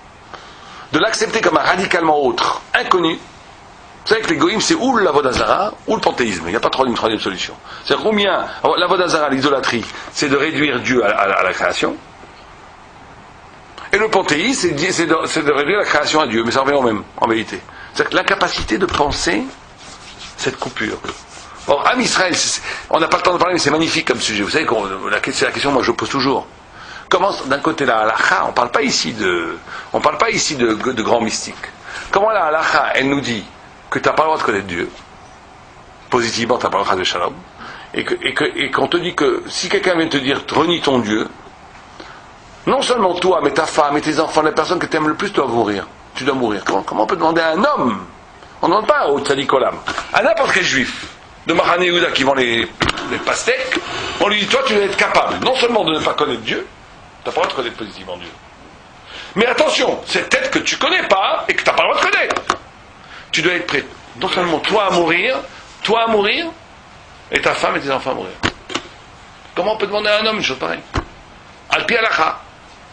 De l'accepter comme un radicalement autre, inconnu. Vous savez que les goïms, c'est ou l'avodazara ou le panthéisme. Il n'y a pas une troisième solution. C'est-à-dire combien l'avodazara, l'idolâtrie, c'est de réduire Dieu à la création. Et le panthéisme, c'est de réduire la création à Dieu. Mais ça revient au même, en vérité. C'est-à-dire que l'incapacité de penser cette coupure. Or, Am Israël, on n'a pas le temps de parler, mais c'est magnifique comme sujet. Vous savez, c'est la question que moi je pose toujours. Comment, d'un côté, la halakha, on ne parle pas ici de grands mystiques. Comment la halakha, elle nous dit que tu n'as pas le droit de connaître Dieu, positivement, tu n'as pas le droit de shalom, et qu'on te dit que si quelqu'un vient te dire renie ton Dieu, non seulement toi, mais ta femme et tes enfants, les personnes que tu aimes le plus doivent mourir. Tu dois mourir. Comment on peut demander à un homme? On ne demande pas au tzadik olam, à n'importe quel juif de Mahane Yehuda qui vend les pastèques, on lui dit toi tu dois être capable non seulement de ne pas connaître Dieu, tu n'as pas le droit de connaître positivement Dieu, mais attention, c'est peut-être que tu ne connais pas et que tu n'as pas le droit de connaître. Tu dois être prêt, non seulement toi à mourir, et ta femme et tes enfants à mourir. Comment on peut demander à un homme une chose pareille? Al-Pi Halakha,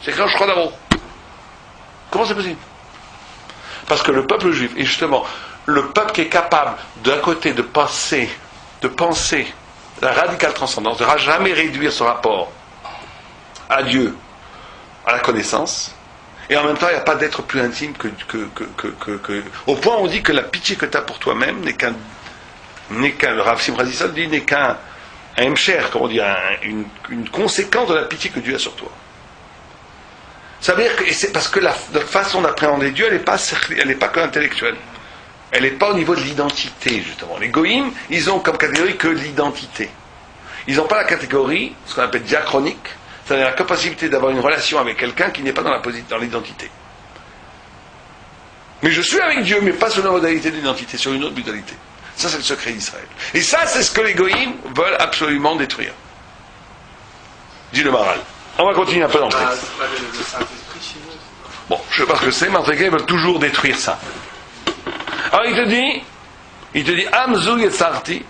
c'est écrit en Shulchan Aruch. Comment c'est possible? Parce que le peuple juif, et justement, le peuple qui est capable, d'un côté, de penser la radicale transcendance, de ne jamais réduire son rapport à Dieu, à la connaissance, et en même temps, il n'y a pas d'être plus intime que au point où on dit que la pitié que tu as pour toi-même n'est qu'un le Rav Simcha Zissel dit, n'est qu'un hemsher, comment on dit, une conséquence de la pitié que Dieu a sur toi. Ça veut dire que c'est parce que la façon d'appréhender Dieu, elle n'est pas que intellectuelle. Elle n'est pas au niveau de l'identité, justement. Les goïms, ils ont comme catégorie que l'identité. Ils n'ont pas la catégorie, ce qu'on appelle diachronique, c'est-à-dire la capacité d'avoir une relation avec quelqu'un qui n'est pas dans l'identité. Mais je suis avec Dieu, mais pas sur la modalité de l'identité, sur une autre modalité. Ça, c'est le secret d'Israël. Et ça, c'est ce que les goïms veulent absolument détruire. Dit le Maharal. On va continuer un peu dans le texte. C'est pas le Saint-Esprit chez nous. Bon, je ne sais pas ce que c'est, mais en tout cas, ils veulent toujours détruire ça. Alors il te dit, Amzu Yetzarti,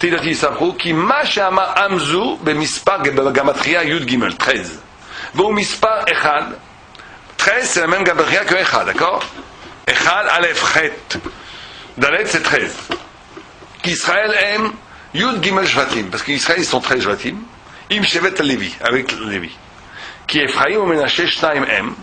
Tilati Yisapru, qui Mashama Amzu, Bemispar Gamatria Yud Gimel, 13. Vou Mispar Echad, 13 c'est la même Gamatria que Echad, d'accord? Echad, Aleph, Chet, Dalet c'est 13. Qu'Israël aime Yud Gimel Shvatim, parce qu'Israël ils sont 13 Shvatim, Im Shevet Levi, avec Levi. Qui Ephraim ou Menashe Shnaim M,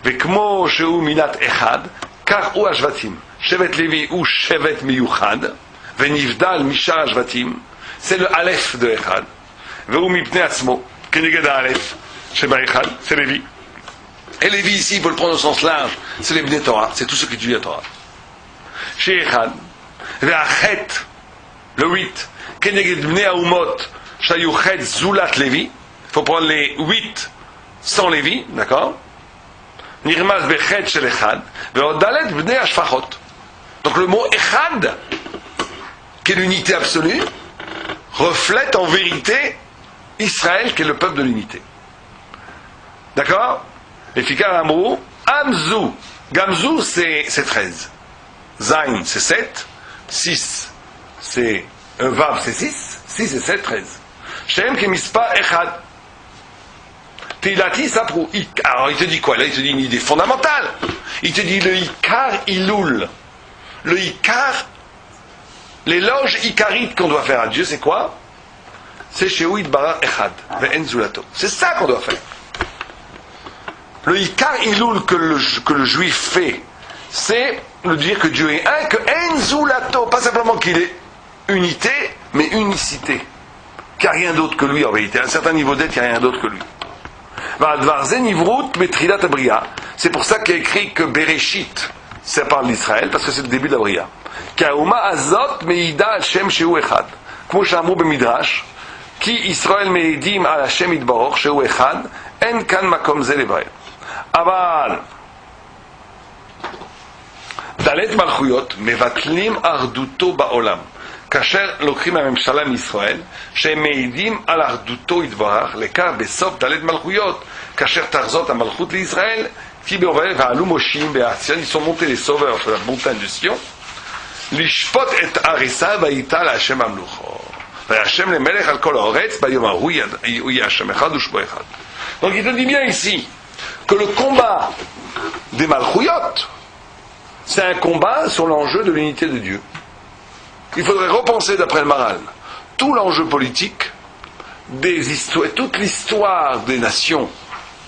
Vekmo Sheu Minat Echad, Kar ou Ashvatim. Shevet Levi ou Shevet Miyuchad, Venivdal Mishar Ashvatim, c'est le Aleph de Echad. Ve'u Mipne Atzmo, Keneged Aleph, Sheba Echad, c'est Levi. Et Levi ici, il faut le prendre au sens large, c'est les Bnei Torah, c'est tout ce qui étudie la Torah. Chez Echad, Ve'achet, le 8, Keneged Bnei Aumot, Shayuchet Zulat Levi, il faut prendre les 8 sans Levi, d'accord? Nirmaz Bechet Shel Echad, Ve'odalet Bnei Ashfachot. Donc le mot Echad, qui est l'unité absolue, reflète en vérité Israël, qui est le peuple de l'unité. D'accord? Et Fikar Amrou, Amzu, Gamzu c'est 13. Zain c'est 7, 6 c'est Vav c'est 6, 6 et 7, 13. Shem qui mispa Echad. Tilati Sapru. Alors il te dit quoi? Là il te dit une idée fondamentale. Il te dit le Ikar Iloul. Le Ikar, l'éloge Ikarite qu'on doit faire à Dieu, c'est quoi? C'est Shehu Yitbarach Echad, Ve'en Zulato. C'est ça qu'on doit faire. Le Ikar Iloul que le juif fait, c'est de dire que Dieu est un, que En Zulato, pas simplement qu'il est unité, mais unicité. Qu'il n'y a rien d'autre que lui en vérité. À un certain niveau d'être, il n'y a rien d'autre que lui. C'est pour ça qu'il a écrit que Bereshit, ça parle d'Israël, parce que c'est le début de la Bria. Kaouma azot meida Hashem shehu echad. Comme שאמרו במדרש, כי ישראל מעידים על השם יתברך שהוא אחד, אין כאן מקום זה לבאר. אבל דלת מלכויות מבטלים אחדותו בעולם. כאשר לוקחים מהממשלה מישראל, שהם מעידים על אחדותו יתברך, לכך בסוף דלת מלכויות, כאשר תחזור המלכות לישראל, Ils sont montés les sauveurs sur la montagne de Sion. Lishpot et Arisa vaïta la Hashem amlucho. Hashem le melech al kol haaretz bayom hahu yeh Hashem echad ushmo echad. Donc il te dit bien ici que le combat des Malchouyot, c'est un combat sur l'enjeu de l'unité de Dieu. Il faudrait repenser, d'après le Maral, tout l'enjeu politique, toute l'histoire des nations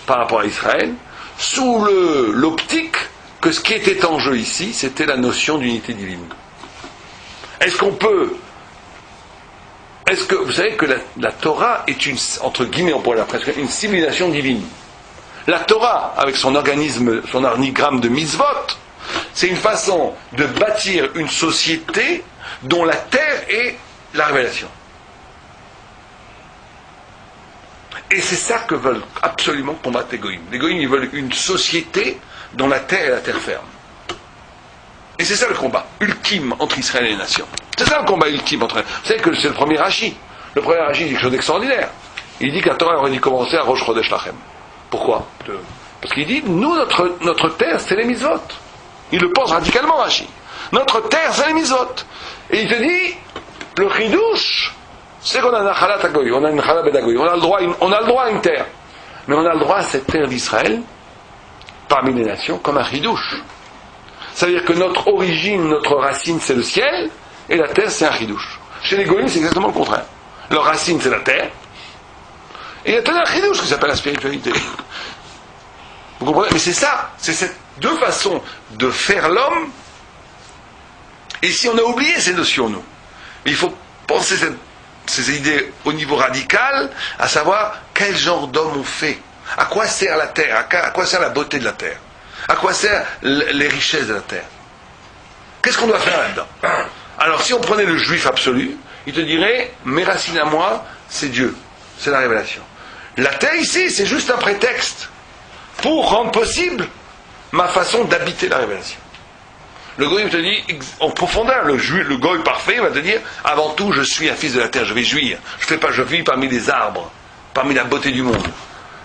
par rapport à Israël, sous l'optique que ce qui était en jeu ici, c'était la notion d'unité divine. Est-ce que vous savez que la Torah est une, entre guillemets, on pourrait la presque, une civilisation divine. La Torah, avec son organigramme de mitzvot, c'est une façon de bâtir une société dont la terre est la révélation. Et c'est ça que veulent absolument combattre les goïms. Les goïms, ils veulent une société dont la terre est la terre ferme. Et c'est ça le combat ultime entre Israël et les nations. C'est ça le combat ultime entre elles. Vous savez que c'est le premier Rashi. Le premier Rashi dit quelque chose d'extraordinaire. Il dit que la Torah aurait dû commencer à Rosh Chodesh Lachem. Pourquoi ? Parce qu'il dit, nous, notre terre, c'est les mitzvot. Il le pense radicalement, Rashi. Notre terre, c'est les mitzvot. Et il te dit, le chidouche, c'est qu'on a une nachala tagoy, on a une nachala bedagoy, on a le droit à une terre. Mais on a le droit à cette terre d'Israël, parmi les nations, comme un chidouche. Ça veut dire que notre origine, notre racine, c'est le ciel, et la terre, c'est un chidouche. Chez les goïms, c'est exactement le contraire. Leur racine, c'est la terre, et il y a un chidouche qui s'appelle la spiritualité. Vous comprenez ? Mais c'est ça, c'est ces deux façons de faire l'homme. Et si on a oublié ces notions, nous, il faut penser ces idées au niveau radical, à savoir quel genre d'homme on fait. À quoi sert la terre ? À quoi sert la beauté de la terre ? À quoi servent les richesses de la terre ? Qu'est-ce qu'on doit faire là-dedans ? Alors si on prenait le juif absolu, il te dirait, mes racines à moi, c'est Dieu, c'est la révélation. La terre ici, c'est juste un prétexte pour rendre possible ma façon d'habiter la révélation. Le goy te dit, en profondeur, le goy parfait va te dire, avant tout, je suis un fils de la terre, je vais jouir. Je vis parmi les arbres, parmi la beauté du monde.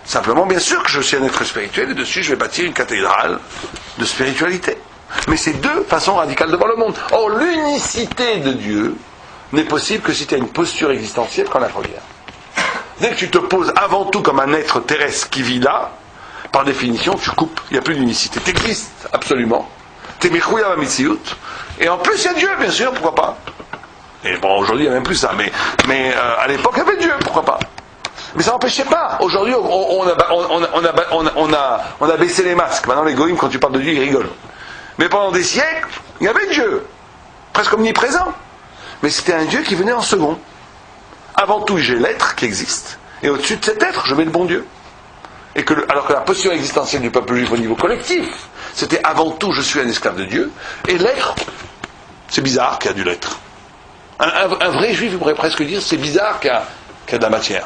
Simplement, bien sûr que je suis un être spirituel, et dessus, je vais bâtir une cathédrale de spiritualité. Mais c'est deux façons radicales de voir le monde. Or, l'unicité de Dieu n'est possible que si tu as une posture existentielle comme la première. Dès que tu te poses avant tout comme un être terrestre qui vit là, par définition, tu coupes. Il n'y a plus d'unicité. Tu existes, absolument. Tu es mechouya ma mitziut. Et en plus, il y a Dieu, bien sûr, pourquoi pas. Et bon, aujourd'hui, il n'y a même plus ça. Mais à l'époque, il y avait Dieu, pourquoi pas. Mais ça n'empêchait pas. Aujourd'hui, on a baissé les masques. Maintenant, les goïms, quand tu parles de Dieu, ils rigolent. Mais pendant des siècles, il y avait Dieu. Presque omniprésent. Mais c'était un Dieu qui venait en second. Avant tout, j'ai l'être qui existe. Et au-dessus de cet être, je mets le bon Dieu. Alors que la posture existentielle du peuple juif au niveau collectif, c'était avant tout, je suis un esclave de Dieu. Et l'être, c'est bizarre qu'il y a du l'être. Un vrai juif, il pourrait presque dire, c'est bizarre qu'il y a de la matière.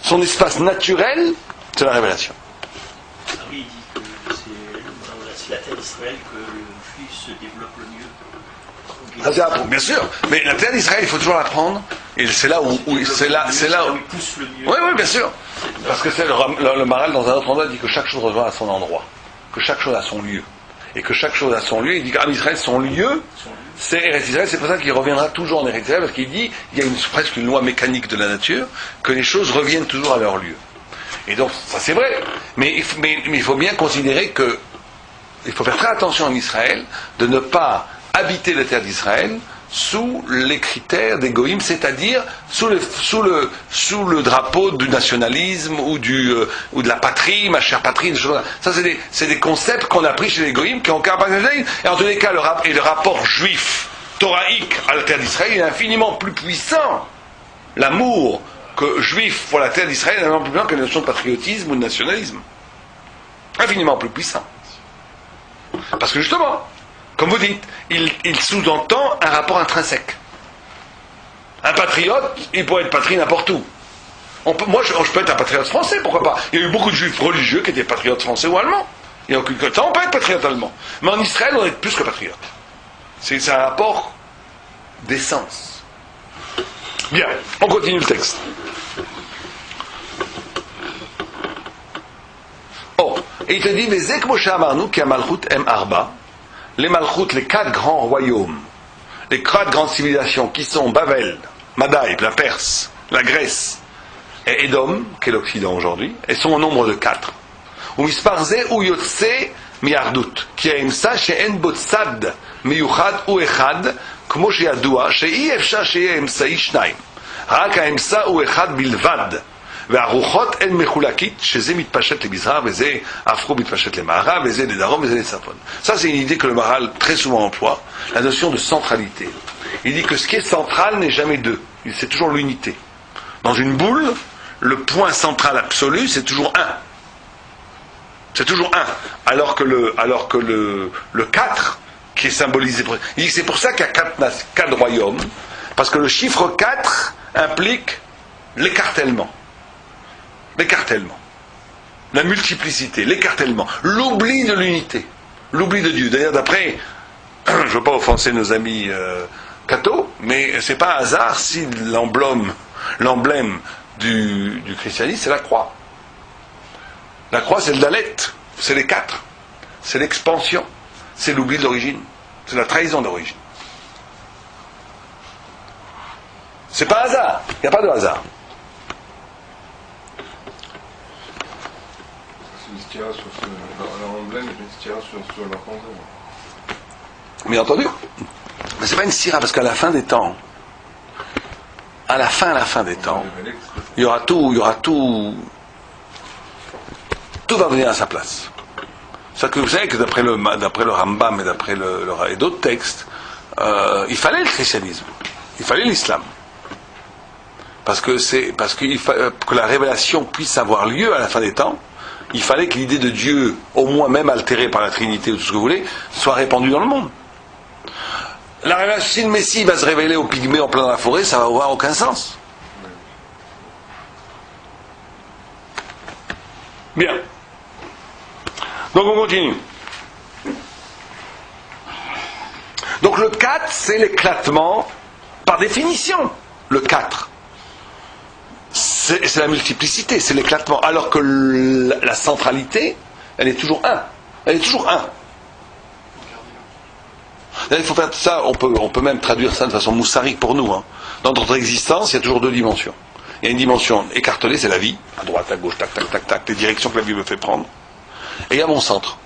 Son espace naturel, c'est la révélation. Ah oui, il dit que c'est la terre d'Israël que le juif se développe le mieux. Bien sûr, mais la terre d'Israël, il faut toujours la prendre, et c'est là où c'est là où pousse le mieux. Oui, bien sûr, parce que c'est le Maral dans un autre endroit dit que chaque chose revient à son endroit, que chaque chose a son lieu, et que chaque chose a son lieu. Il dit qu'en Israël, son lieu, c'est Eretz Israël. C'est pour ça qu'il reviendra toujours en Eretz Israël, parce qu'il dit il y a presque une loi mécanique de la nature que les choses reviennent toujours à leur lieu. Et donc ça c'est vrai, mais il faut bien considérer que il faut faire très attention en Israël de ne pas habiter la terre d'Israël sous les critères des goïms, c'est-à-dire sous le drapeau du nationalisme ou de la patrie, ma chère patrie, des choses. Ça c'est des concepts qu'on a pris chez les goïms qui ont caractérisé. Et en tous les cas, le rapport juif thoraïque à la terre d'Israël est infiniment plus puissant. L'amour juif pour la terre d'Israël est infiniment plus puissant que la notion de patriotisme ou de nationalisme. Infiniment plus puissant. Parce que justement, comme vous dites, il sous-entend un rapport intrinsèque. Un patriote, il pourrait être patrie n'importe où. Moi, je peux être un patriote français, pourquoi pas. Il y a eu beaucoup de juifs religieux qui étaient patriotes français ou allemands. Il n'y a aucune question, on peut être patriote allemand. Mais en Israël, on est plus que patriote. C'est un rapport d'essence. Bien, on continue le texte. Oh, Et il te dit, Vezek Moshe Amarnu ki Malchut em arba. Les Malchut, les 4 grands royaumes, les 4 grandes civilisations qui sont Babel, Madaï, la Perse, la Grèce et Édom, qui est l'Occident aujourd'hui, elles sont au nombre de 4. Ou misparze ou yotse miardut, qui a imsa she'en botsad miyuchad ou echad, כמו שידוע שאי אפשר שיהיה אמצעי 2, רק האמצע הוא אחד בלבד, והרוחות הן מחולקית, שזה מתפשט למזרח וזה הפכו מתפשט למערב וזה לדרום וזה לצפון. Ça c'est une idée que le Maharal très souvent emploie, la notion de centralité. Il dit que ce qui est central n'est jamais deux, c'est toujours l'unité. Dans une boule, le point central absolu c'est toujours 1. C'est toujours 1, alors que le 4 qui est symbolisé. Il dit que c'est pour ça qu'il y a 4 royaumes, parce que le chiffre 4 implique l'écartèlement. L'écartèlement. La multiplicité, l'écartèlement. L'oubli de l'unité. L'oubli de Dieu. D'ailleurs, d'après, je ne veux pas offenser nos amis cathos, mais c'est pas un hasard si l'emblème du christianisme, c'est la croix. La croix, c'est le dalet. C'est les 4. C'est l'expansion. C'est l'oubli de l'origine. C'est la trahison d'origine. C'est pas hasard. Il n'y a pas de hasard. Il se tira sur leur emblème et il se tira sur leur contrôle. Bien entendu. Mais c'est pas une sira, parce qu'à la fin des temps, à la fin des temps, il y aura tout va venir à sa place. C'est que vous savez que d'après le Rambam et et d'autres textes, il fallait le christianisme, il fallait l'islam, parce que que la révélation puisse avoir lieu à la fin des temps, il fallait que l'idée de Dieu, au moins même altérée par la Trinité ou tout ce que vous voulez, soit répandue dans le monde. La révélation, si le Messie va se révéler aux pygmées en plein dans la forêt, ça va avoir aucun sens. Bien. Donc on continue. Donc le 4, c'est l'éclatement par définition. Le 4. C'est la multiplicité, c'est l'éclatement. Alors que la centralité, elle est toujours 1. Elle est toujours 1. Il faut faire ça, on peut même traduire ça de façon moussarique pour nous. Hein. Dans notre existence, il y a toujours 2 dimensions. Il y a une dimension écartelée, c'est la vie, à droite, à gauche, tac, tac, tac, tac, les directions que la vie me fait prendre. Et il y a mon centre,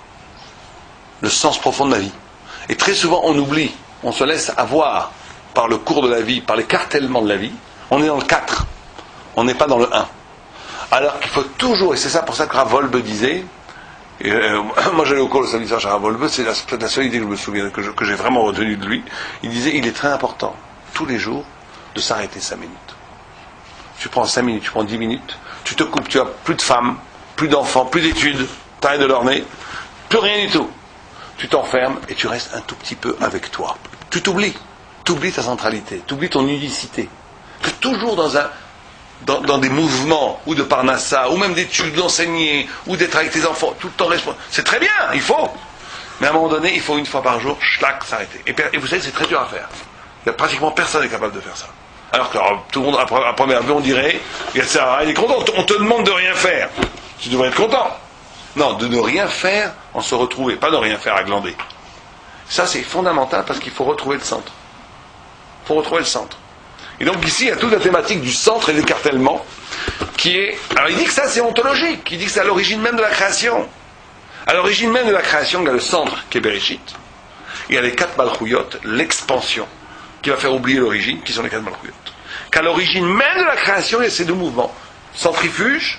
le sens profond de la vie. Et très souvent, on oublie, on se laisse avoir par le cours de la vie, par l'écartèlement de la vie. On est dans le 4, on n'est pas dans le 1. Alors qu'il faut toujours, et c'est ça pour ça que Rav Wolbe disait, moi j'allais au cours le samedi soir chez Rav Wolbe, c'est la seule idée que je me souviens, que j'ai vraiment retenue de lui. Il disait, il est très important, tous les jours, de s'arrêter 5 minutes. Tu prends 5 minutes, tu prends 10 minutes, tu te coupes, tu as plus de femmes, plus d'enfants, plus d'études, t'arrêtes de l'orner, plus rien du tout. Tu t'enfermes et tu restes un tout petit peu avec toi. Tu t'oublies ta centralité, tu oublies ton unicité. Tu es toujours dans des mouvements, ou de parnassa, ou même d'études, d'enseigner, ou d'être avec tes enfants, tout le temps responsable. C'est très bien, il faut. Mais à un moment donné, il faut une fois par jour, schlac, s'arrêter. Et vous savez, c'est très dur à faire. Il y a pratiquement personne qui est capable de faire ça. Alors que tout le monde, à première vue, on dirait, il est content, on te demande de rien faire. Tu devrais être content. Non, de ne rien faire en se retrouver, pas de rien faire à glander. Ça, c'est fondamental parce qu'il faut retrouver le centre. Il faut retrouver le centre. Et donc ici, il y a toute la thématique du centre et de l'écartèlement qui est... Alors il dit que ça, c'est ontologique. Il dit que c'est à l'origine même de la création. À l'origine même de la création, il y a le centre qui est Bereshit. Il y a les 4 Malchuyot, l'expansion, qui va faire oublier l'origine, qui sont les 4 Malchuyot. Qu'à l'origine même de la création, il y a ces 2 mouvements. Centrifuge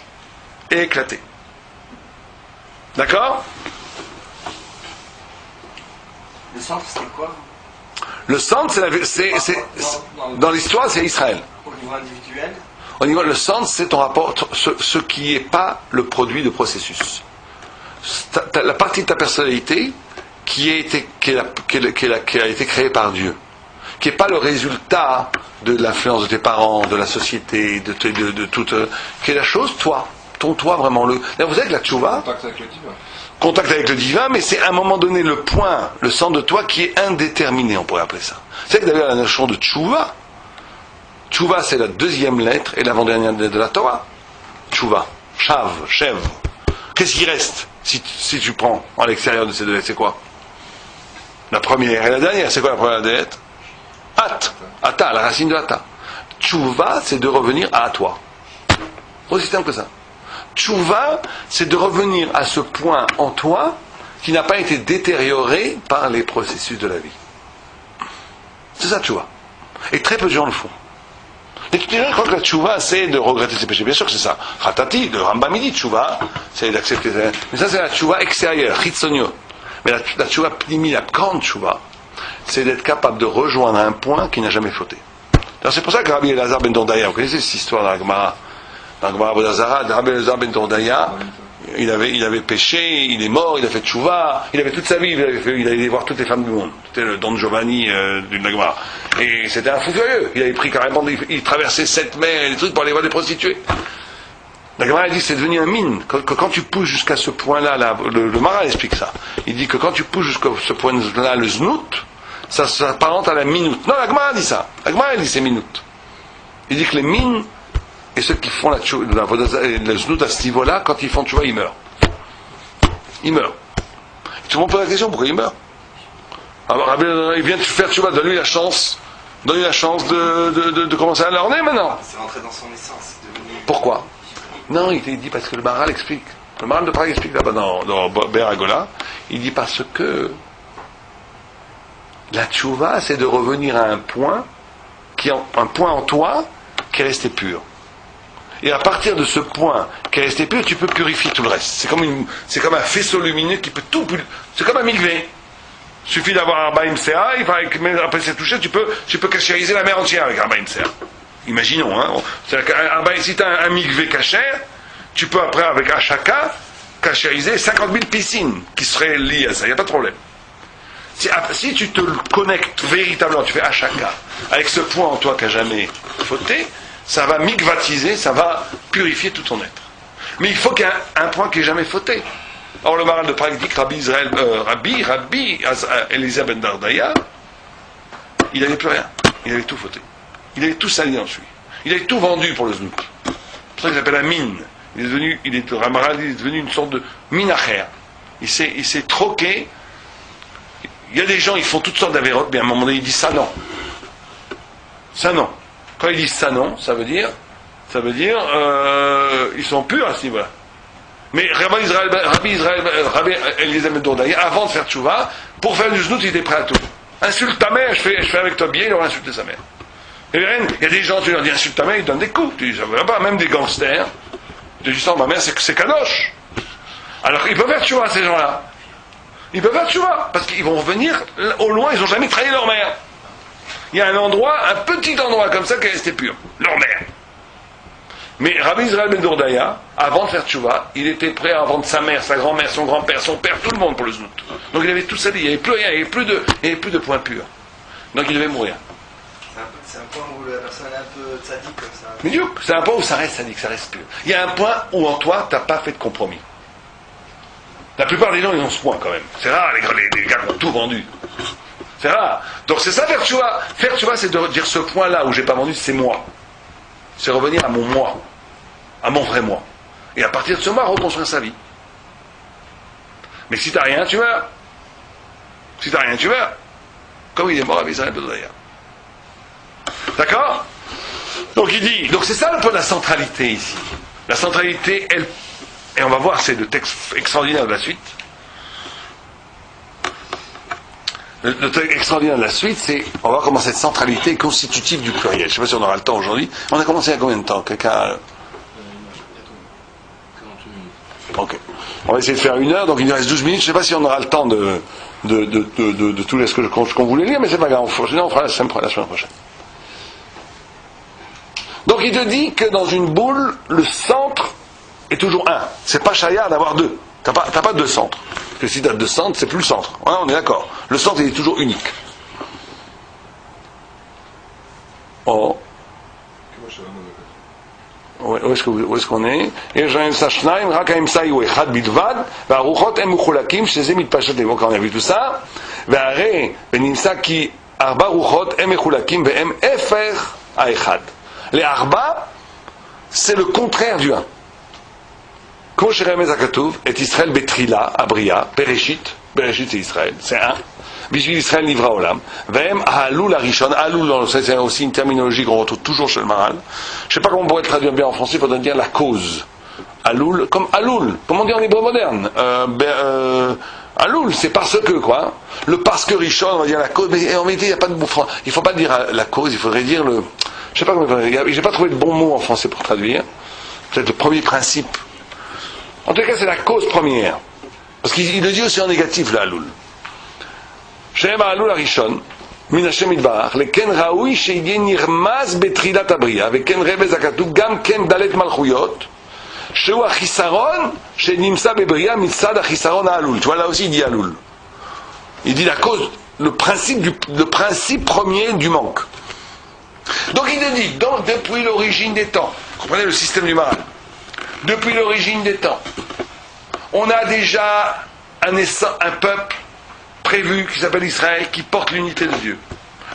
et éclaté. D'accord ? Le centre, c'est quoi? Le centre, dans l'histoire, c'est Israël. Au niveau individuel? Au niveau, le centre, c'est ton rapport, ce qui n'est pas le produit de processus. La partie de ta personnalité qui a été créée par Dieu, qui n'est pas le résultat de l'influence de tes parents, de la société, de toute, qui est la chose, toi. Ton toi, vraiment. Vous savez que la tchouva, contact avec le divin, mais c'est à un moment donné le point, le centre de toi qui est indéterminé, on pourrait appeler ça. C'est que d'ailleurs la notion de tchouva, c'est la 2e lettre et l'avant-dernière lettre de la Torah. Tchouva, chav, chev. Qu'est-ce qui reste? Si tu prends à l'extérieur de ces deux lettres, c'est quoi? La première et la dernière, c'est quoi la première des lettres? At. Ata, la racine de Ata. Tchouva, c'est de revenir à toi. Aussi simple que ça. Tchouva, c'est de revenir à ce point en toi qui n'a pas été détérioré par les processus de la vie. C'est ça, tchouva. Et très peu de gens le font. Les gens croient que la tchouva, c'est de regretter ses péchés. Bien sûr que c'est ça. Ratati, le Rambam dit tchouva, c'est d'accepter. Mais ça, c'est la tchouva extérieure, chitsonio. Mais la tchouva pnimi, la grande tchouva, c'est d'être capable de rejoindre un point qui n'a jamais fauté. Alors, c'est pour ça que Rabbi Elazar ben Dordaya, vous connaissez cette histoire dans la Gemara, Bodazara, Rabbi Elazar ben Dordaya, il avait péché, il est mort, il a fait tchouva, il avait toute sa vie, il allait voir toutes les femmes du monde. C'était le Don Giovanni du Nagmara. Et c'était un fou furieux. Il avait pris carrément, il traversait 7 mers et des trucs pour aller voir des prostituées. La Gemara dit que c'est devenu un mine. Quand tu pousses jusqu'à ce point-là, le Maral explique ça. Il dit que quand tu pousses jusqu'à ce point-là, le znout, ça s'apparente à la minute. Non, la Gemara dit ça. La Gemara dit c'est minute. Il dit que les mines et ceux qui font le znout à ce niveau-là, quand ils font tchouva, ils meurent. Ils meurent. Tout le monde pose la question, pourquoi ils meurent? Alors, il vient de faire tchouva, donne-lui la chance de commencer à l'orner maintenant. C'est rentré dans son essence. Pourquoi? Non, il dit parce que le Maral explique. Le Maral de Prague explique là-bas dans Beragola. Il dit parce que la tchouva, c'est de revenir à un point en toi qui est resté pur. Et à partir de ce point qui est resté pur, tu peux purifier tout le reste. C'est comme un faisceau lumineux qui peut tout purifier. C'est comme un mikvé. Il suffit d'avoir Arbaim Sea, après c'est touché, tu peux cachériser la mer entière avec Arbaim Sea. Imaginons, hein. Si tu as un mikvé cachère, tu peux après, avec Hachaka, cachériser 50 000 piscines qui seraient liées à ça. Il n'y a pas de problème. Si tu te connectes véritablement, tu fais Hachaka, avec ce point en toi qui n'a jamais fauté, ça va mikvatiser, ça va purifier tout ton être. Mais il faut qu'il y ait un point qui n'ait jamais fauté. Or, le Maral de Prague dit que Rabbi Eliezer ben Dordaya, il n'avait plus rien. Il avait tout fauté. Il avait tout sali en lui. Il avait tout vendu pour le znout. C'est pour ça qu'il s'appelle la mine. Le Maral est devenu une sorte de minacher. Il s'est troqué. Il y a des gens, ils font toutes sortes d'avérotes, mais à un moment donné, ils disent ça non. Ça non. Quand ils disent ça non, ça veut dire ils sont purs à ce niveau-là. Mais Rabbi Eliezer ben Dordaya, avant de faire tchouva, pour faire du znout, il était prêt à tout. Insulte ta mère, je fais avec toi bien, il aurait insulté sa mère. Et il y a des gens, tu leur dis insulte ta mère, ils donnent des coups. Tu dis ça va pas, même des gangsters. Tu dis ça, ma mère c'est kadosh. Alors ils peuvent faire tchouva ces gens-là. Ils peuvent faire tchouva, parce qu'ils vont revenir au loin, ils n'ont jamais trahi leur mère. Il y a un petit endroit comme ça qui est resté pur. Leur mère. Mais Rabbi Israël ben Dordaya, avant de faire tchouva, il était prêt à vendre sa mère, sa grand-mère, son grand-père, son père, tout le monde pour le znout. Donc il avait tout ça dit, il n'y avait plus rien, il n'y avait plus de points purs. Donc il devait mourir. C'est un point où la personne est un peu sadique comme ça. Mais c'est un point où ça reste sadique, ça reste pur. Il y a un point où en toi, tu n'as pas fait de compromis. La plupart des gens, ils ont ce point quand même. C'est rare, les gars qui ont tout vendu. C'est rare. Donc c'est ça faire tchouva. Faire tchouva, c'est de dire ce point-là où j'ai pas vendu, c'est moi. C'est revenir à mon moi. À mon vrai moi. Et à partir de ce moi, reconstruire sa vie. Mais si t'as rien, tu meurs. Si t'as rien, tu meurs. Comme il est mort à Israël Bedaya. D'accord? Donc il dit, donc c'est ça un peu la centralité ici. La centralité, elle, et on va voir, c'est le texte extraordinaire de la suite. Le texte extraordinaire de la suite, c'est, on va voir comment cette centralité est constitutive du pluriel. Je ne sais pas si on aura le temps aujourd'hui. On a commencé il y a combien de temps? Quelqu'un? Ok. On va essayer de faire 1 heure, donc il nous reste 12 minutes. Je ne sais pas si on aura le temps de tout ce qu'on voulait lire, mais c'est pas grave. Sinon, on fera la semaine prochaine. Donc il te dit que dans une boule, le centre est toujours 1. C'est pas chaya d'avoir 2. T'as pas 2 centres. Parce que si tu as 2 centres, c'est plus le centre. Ouais, on est d'accord. Le centre, il est toujours unique. Oh. Où est-ce qu'on est? Quand on a vu tout ça, les arba, c'est le contraire du 1. Ko Sheremez Akatuv, et Israël Betrila, Abria, Bereshit, Bereshit c'est Israël, c'est un. Bishvil Israël Nivra Olam, Vem Halul Arishon, Halul, c'est aussi une terminologie qu'on retrouve toujours chez le Maral. Je ne sais pas comment on pourrait le traduire bien en français, il faudrait dire la cause. Halul, comme Halul, comme on dit en hébreu moderne. Halul, c'est parce que, quoi. Le parce que Rishon, on va dire la cause, mais en vérité, il n'y a pas de bouffon. Il ne faut pas dire la cause, il faudrait dire le. Je sais pas comment. J'ai pas trouvé de bon mot en français pour traduire. Peut-être le premier principe. En tout cas, c'est la cause première. Parce qu'il le dit aussi en négatif, le Halul. Shem Halul Arishon, Min Hashem Yitbarach, le Ken Raoui, Sheidye Nirmaz Betrilat Abria, avec Ken Rebe Zakatu, Gam Ken Dalet Malchuyot, Sheu Achisaron, Shenimsa Bebria, Mitzad Achisaron Halul. Tu vois, là aussi, il dit Halul. Il dit la cause, le principe premier du manque. Donc il te dit, donc depuis l'origine des temps, vous comprenez le système du Maral, depuis l'origine des temps, on a déjà un peuple prévu qui s'appelle Israël, qui porte l'unité de Dieu,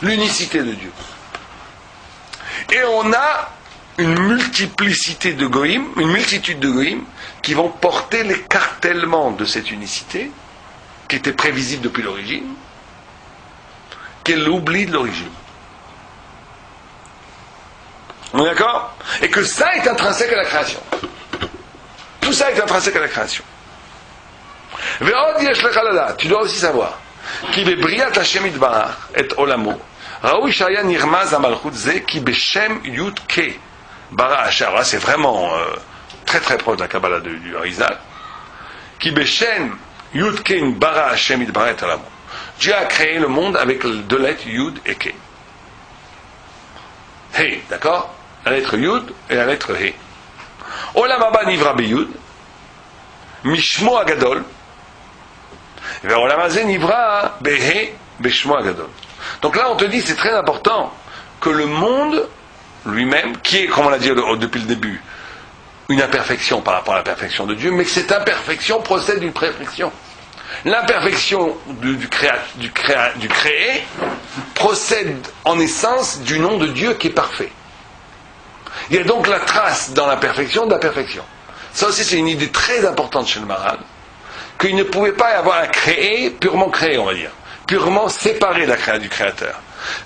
l'unicité de Dieu. Et on a une multiplicité de goïms, une multitude de goïms, qui vont porter l'écartèlement de cette unicité, qui était prévisible depuis l'origine, qui est l'oubli de l'origine. On est d'accord? Et que ça est intrinsèque à la création. Tout ça est intrinsèque à la création. Tu dois aussi savoir qui bebriat Hashem Yitbarach et Olamo Raoui Shaya Nirmaz Amalchut Ze qui beshem Yud Ke Bara Asher. C'est vraiment très très proche de la Kabbalah du Harizal. Qui beshem Yud Ke Bara Hashem Yitbarach et Olamo. Dieu a créé le monde avec deux lettres Yud et Ke. He, d'accord? La lettre Yud et la lettre He. Olam Haba Nivra Beyud Mishmo Agadol. Donc là on te dit c'est très important que le monde lui-même, qui est comme on l'a dit depuis le début une imperfection par rapport à la perfection de Dieu, mais que cette imperfection procède d'une perfection. L'imperfection du créé procède en essence du nom de Dieu qui est parfait. Il y a donc la trace dans l'imperfection de la perfection. Ça aussi c'est une idée très importante chez le Maral, qu'il ne pouvait pas y avoir un créé, purement créé, on va dire, purement séparé du créateur.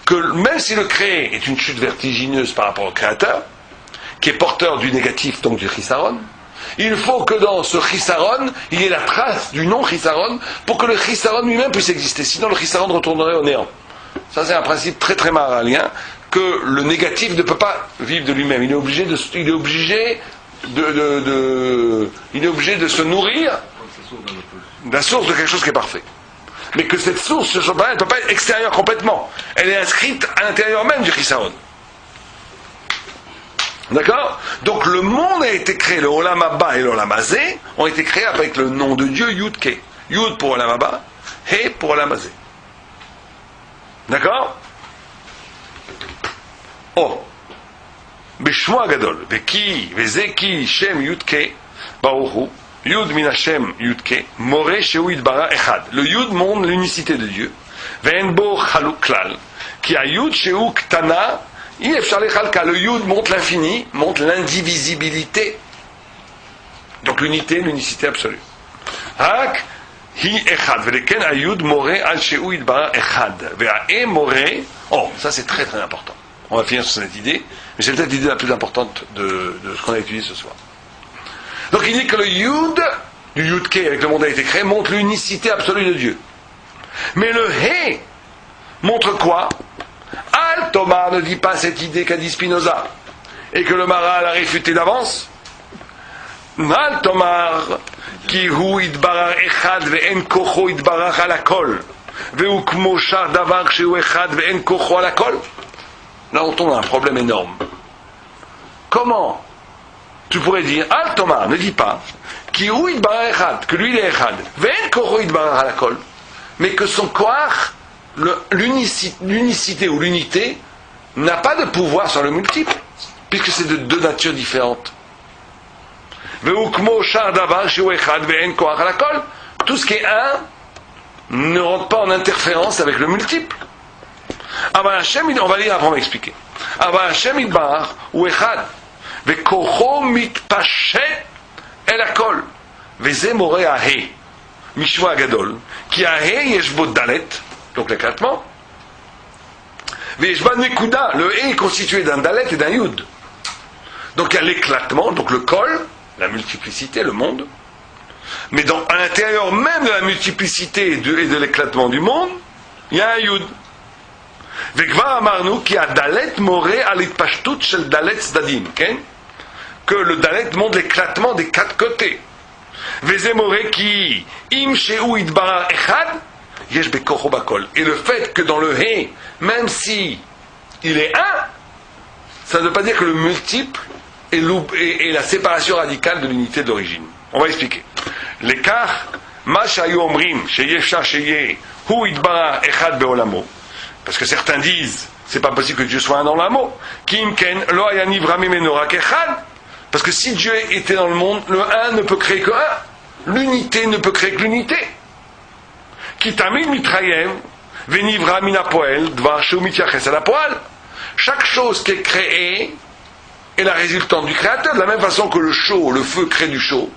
Que même si le créé est une chute vertigineuse par rapport au créateur, qui est porteur du négatif, donc du chisaron, il faut que dans ce chisaron, il y ait la trace du non-chisaron, pour que le chisaron lui-même puisse exister. Sinon, le chisaron retournerait au néant. Ça, c'est un principe très très maralien, que le négatif ne peut pas vivre de lui-même. Il est obligé de se nourrir de la source de quelque chose qui est parfait. Mais que cette source, elle ne peut pas être extérieure complètement. Elle est inscrite à l'intérieur même du chisaron. D'accord? Donc le monde a été créé, le Olam Haba et le Olam Hazé ont été créés avec le nom de Dieu Yud Ke. Yud pour Olam Haba, He pour Olam Hazé. D'accord? Oh. Beshmo Agadol, Veki, Vezeki, Shem Yud Ke, Baruchu, Yud min Hashem Yud Ke, More Sheu Yitbarach Echad. Le Yud montre l'unicité de Dieu. Ve'en bo Chaluk Klal, qui a Yud Sheu Ktana, le Yud montre l'infini, montre l'indivisibilité. Donc l'unité, l'unicité absolue. Hak hi echad, veleken ayud more al sheu yitbarach echad, ve'ae more. Oh, ça c'est très très important. On va finir sur cette idée, mais c'est peut-être l'idée la plus importante de ce qu'on a étudié ce soir. Donc il dit que le Yud, du Yud Ke avec le monde a été créé, montre l'unicité absolue de Dieu. Mais le He montre quoi? Al Thomas ne dit pas cette idée qu'a dit Spinoza et que le Maral a réfuté d'avance. Al Thomas ki hu idbarach echad ve'en kocho idbarach al hakol ve'u kmo shar davar shehu echad ve'en kocho al hakol. Là on tombe dans un problème énorme. Comment tu pourrais dire Al Thomas ne dit pas ki hu idbarach echad, que lui il est echad ve'en kocho idbarach al hakol, mais que son koach, l'unicité ou l'unité n'a pas de pouvoir sur le multiple, puisque c'est de deux natures différentes. Tout ce qui est un ne rentre pas en interférence avec le multiple. On va lire après, on va expliquer. El Akol. Veze More Ahe. Mishma Agadol. Qui Ahe Yeshbo Dalet. Donc l'éclatement. Veshba Nekuda. Le He est constitué d'un Dalet et d'un Yud. Donc il y a l'éclatement, donc le Kol, la multiplicité, le monde. Mais à l'intérieur même de la multiplicité et de l'éclatement du monde, il y a un Yud. Vekvar Amarnu qui a Dalet More Alitpashtut Shel Dalet Zdadim. Que le Dalet montre l'éclatement des quatre côtés. Veze More qui Im Sheu Idbarar Echad Yesh Bekocho Bakol. Et le fait que dans le He, même si il est un, ça ne veut pas dire que le multiple est la séparation radicale de l'unité d'origine. On va expliquer. L'écart, Ma Shayu Omrim, Sheyesha Sheye, Hu Idbarar Echad Beolamo. Parce que certains disent, c'est pas possible que Dieu soit un dans l'amour. Kim Ken, Lo Ayaniv Rami Menorak Echad. Parce que si Dieu était dans le monde, le un ne peut créer que un. L'unité ne peut créer que l'unité. Kitamid Mitrayev, Venivra Minapoel, Dvar Sheu Mityaches Alapoal. Chaque chose qui est créée est la résultante du créateur, de la même façon que le chaud, le feu crée du chaud,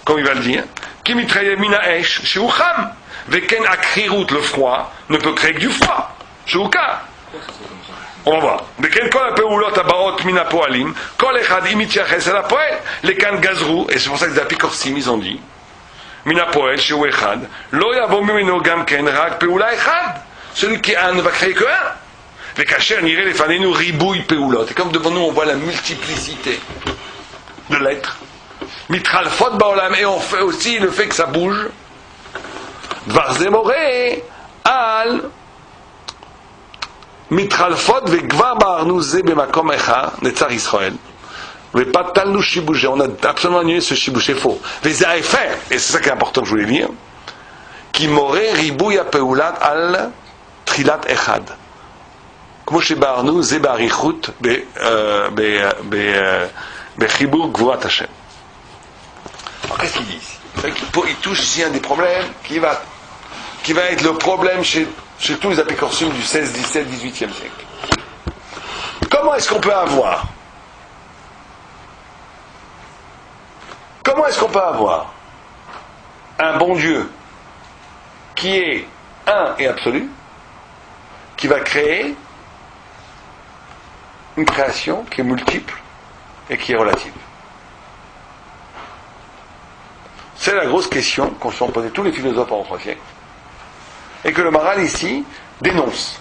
comme il va le dire. Kimitrayev Minaesh, Sheucham. Veken Akrirut, le froid, ne peut créer que du froid. Sheuka. On va voir. Veken Kol Apeulot Abaot Minapoalim, Kol Echad Imityaches Alapoel, les Kan Gazrou, et c'est pour ça que les apicorsim, ils ont dit, Minapoel, Sheu Echad, Lo Yavo Mimeno Gamken Rak Peula Echad. Celui qui est un ne va créer que un. Vekacher Nire Lefanenu Ribouille Peulot. Et comme devant nous, on voit la multiplicité de l'être. Mitral Fot Baolam, et on fait aussi le fait que ça bouge. Dvar Zemore al Mitralfot vegvar barnu ze bemakom echa netzar Israël. Vepatalnu shibouche. On a absolument annulé ce shibouche, c'est faux. Veza efer, et c'est ça qui est important que je voulais dire. Qui m'aurait ribouya peulat al trilat echad. Comme chez barnu ze barichut bechibur gvurat Hashem. Alors qu'est-ce qu'il dit ici? Il touche ici un des problèmes qui va être le problème chez tous les apicorsimes du 16, 17, 18e siècle. Comment est-ce qu'on peut avoir un bon Dieu qui est un et absolu, qui va créer une création qui est multiple et qui est relative? C'est la grosse question qu'on se sont posés tous les philosophes pendant 3 siècles. Et que le Maharal ici dénonce.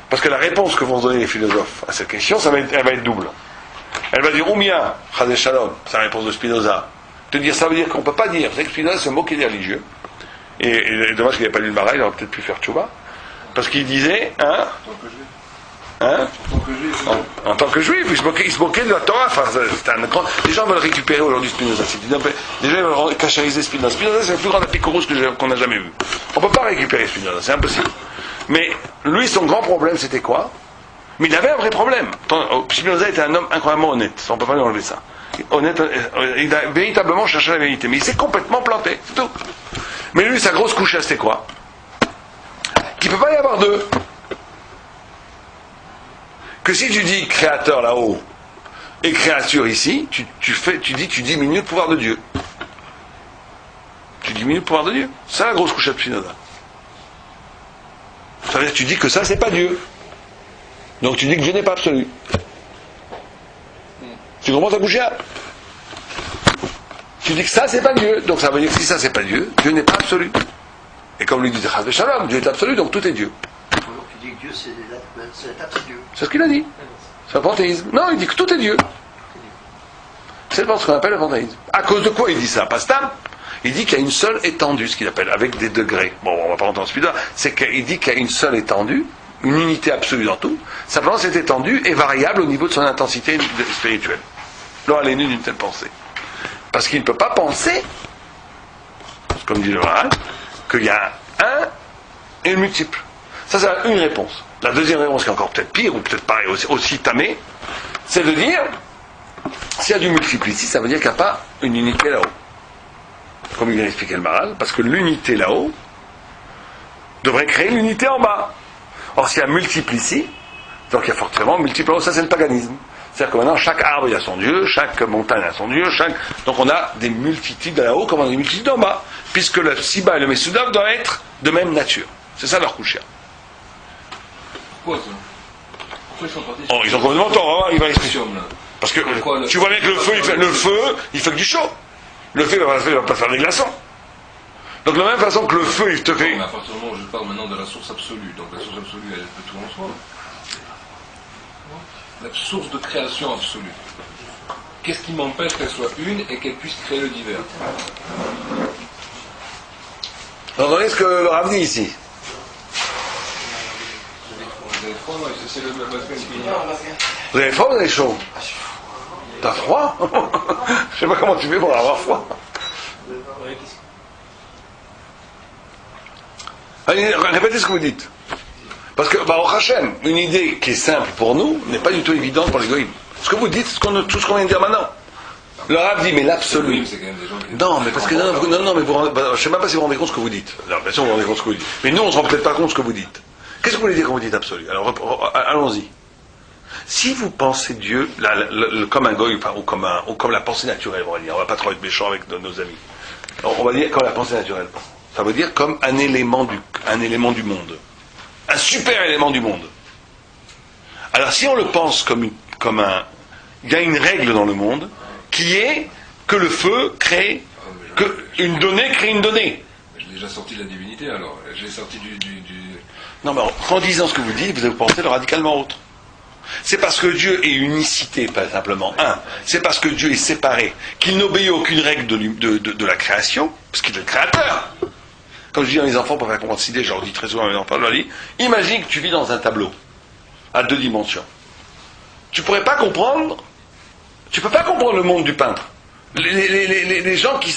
Parce que la réponse que vont donner les philosophes à cette question, elle va être double. Elle va dire Oumia, Chazé Shalom, c'est la réponse de Spinoza. Ça veut dire qu'on ne peut pas dire. Vous savez que Spinoza se moquait des religieux. Et dommage qu'il n'ait pas lu le Maharal, il aurait peut-être pu faire tchouba. Parce qu'il disait, en tant que juif, il se moquait de la Torah. Enfin, les gens veulent récupérer aujourd'hui Spinoza. Déjà, ils veulent cachériser Spinoza. Spinoza, c'est le plus grand apicorus qu'on n'a jamais vu. On ne peut pas récupérer Spinoza, c'est impossible. Mais lui, son grand problème, c'était quoi? Mais il avait un vrai problème. Spinoza était un homme incroyablement honnête. On ne peut pas lui enlever ça. Honnête, il a véritablement cherché la vérité. Mais il s'est complètement planté, c'est tout. Mais lui, sa grosse couche, c'était quoi? Qu'il ne peut pas y avoir deux. Que si tu dis créateur là-haut et créature ici, tu diminues le pouvoir de Dieu. Tu diminues le pouvoir de Dieu. C'est la grosse couchette de Spinoza. Ça veut dire que tu dis que ça, c'est pas Dieu. Donc tu dis que Dieu n'est pas absolu. Tu comprends ta couchette? Tu dis que ça, c'est pas Dieu. Donc ça veut dire que si ça, c'est pas Dieu, Dieu n'est pas absolu. Et comme lui dit Chazé Shalom, Dieu est absolu, donc tout est Dieu. Tu dis que Dieu, c'est Dieu. C'est ce qu'il a dit. C'est le panthéisme. Non, il dit que tout est Dieu. C'est ce qu'on appelle le panthéisme. À cause de quoi il dit ça? Pastam. Il dit qu'il y a une seule étendue, ce qu'il appelle, avec des degrés. Bon, on va pas rentrer dans ce là. C'est qu'il dit qu'il y a une seule étendue, une unité absolue dans tout. Simplement, cette étendue est variable au niveau de son intensité spirituelle. Là, elle est nue d'une telle pensée. Parce qu'il ne peut pas penser, comme dit le Maharal, qu'il y a un et le multiple. Ça, c'est une réponse. La deuxième réponse, qui est encore peut-être pire, ou peut-être pareil, aussi tamée, c'est de dire, s'il y a du multiple ici, ça veut dire qu'il n'y a pas une unité là-haut. Comme il vient d'expliquer le Maharal, parce que l'unité là-haut devrait créer l'unité en bas. Or, s'il y a multiple ici, donc il y a forcément multiple là-haut, ça c'est le paganisme. C'est-à-dire que maintenant, chaque arbre il a son Dieu, chaque montagne a son Dieu, donc on a des multitudes là-haut comme on a des multitudes en bas, puisque le Siba et le Mesoudav doivent être de même nature. C'est ça leur coucher. Pourquoi ça? Pourquoi ils sont partis Oh, ils ont complètement tort, hein, il va expliquer. sur là? Parce que Pourquoi tu vois bien que le feu, il fait que du chaud. Le feu, il va pas faire des glaçons. Donc de la même façon que le feu, il te fait... Mais à partir du moment où je parle maintenant de la source absolue, donc la source absolue, elle peut tout en soi. La source de création absolue. Qu'est-ce qui m'empêche qu'elle soit une et qu'elle puisse créer le divers? Vous entendez ce que le Rav dit ici? Vous avez froid? Non, c'est le basket qui Vous avez froid ou vous avez chaud? T'as froid? Je sais pas comment tu fais pour avoir froid. Allez, répétez ce que vous dites. Parce que, Baruch Hashem, une idée qui est simple pour nous n'est pas du tout évidente pour les goïms. Ce que vous dites, c'est tout ce qu'on vient de dire maintenant. Le Rav dit, mais l'absolu. Non, mais parce que, non, mais je ne sais même pas si vous vous rendez compte ce que vous dites. Non, bien sûr, vous vous rendez compte ce que vous dites. Mais nous, on ne se rend peut-être pas compte ce que vous dites. Qu'est-ce que vous voulez dire quand vous dites absolu? Alors, allons-y. Si vous pensez Dieu comme un goy, ou comme la pensée naturelle, on va dire, on va pas trop être méchant avec nos amis. On va dire comme la pensée naturelle. Ça veut dire comme un élément du monde. Un super élément du monde. Alors si on le pense comme un... Il y a une règle dans le monde qui est que le feu crée... que une donnée crée une donnée. Je l'ai déjà sorti de la divinité alors. Je l'ai sorti du... Non mais en disant ce que vous dites, vous avez pensé le radicalement autre. C'est parce que Dieu est unicité, pas simplement un. C'est parce que Dieu est séparé, qu'il n'obéit à aucune règle de la création, parce qu'il est le créateur. Comme je dis à mes enfants, pour faire comprendre cette idée, je leur dis très souvent à mes enfants, je leur dis, imagine que tu vis dans un tableau, à 2 dimensions. Tu peux pas comprendre le monde du peintre. Les gens qui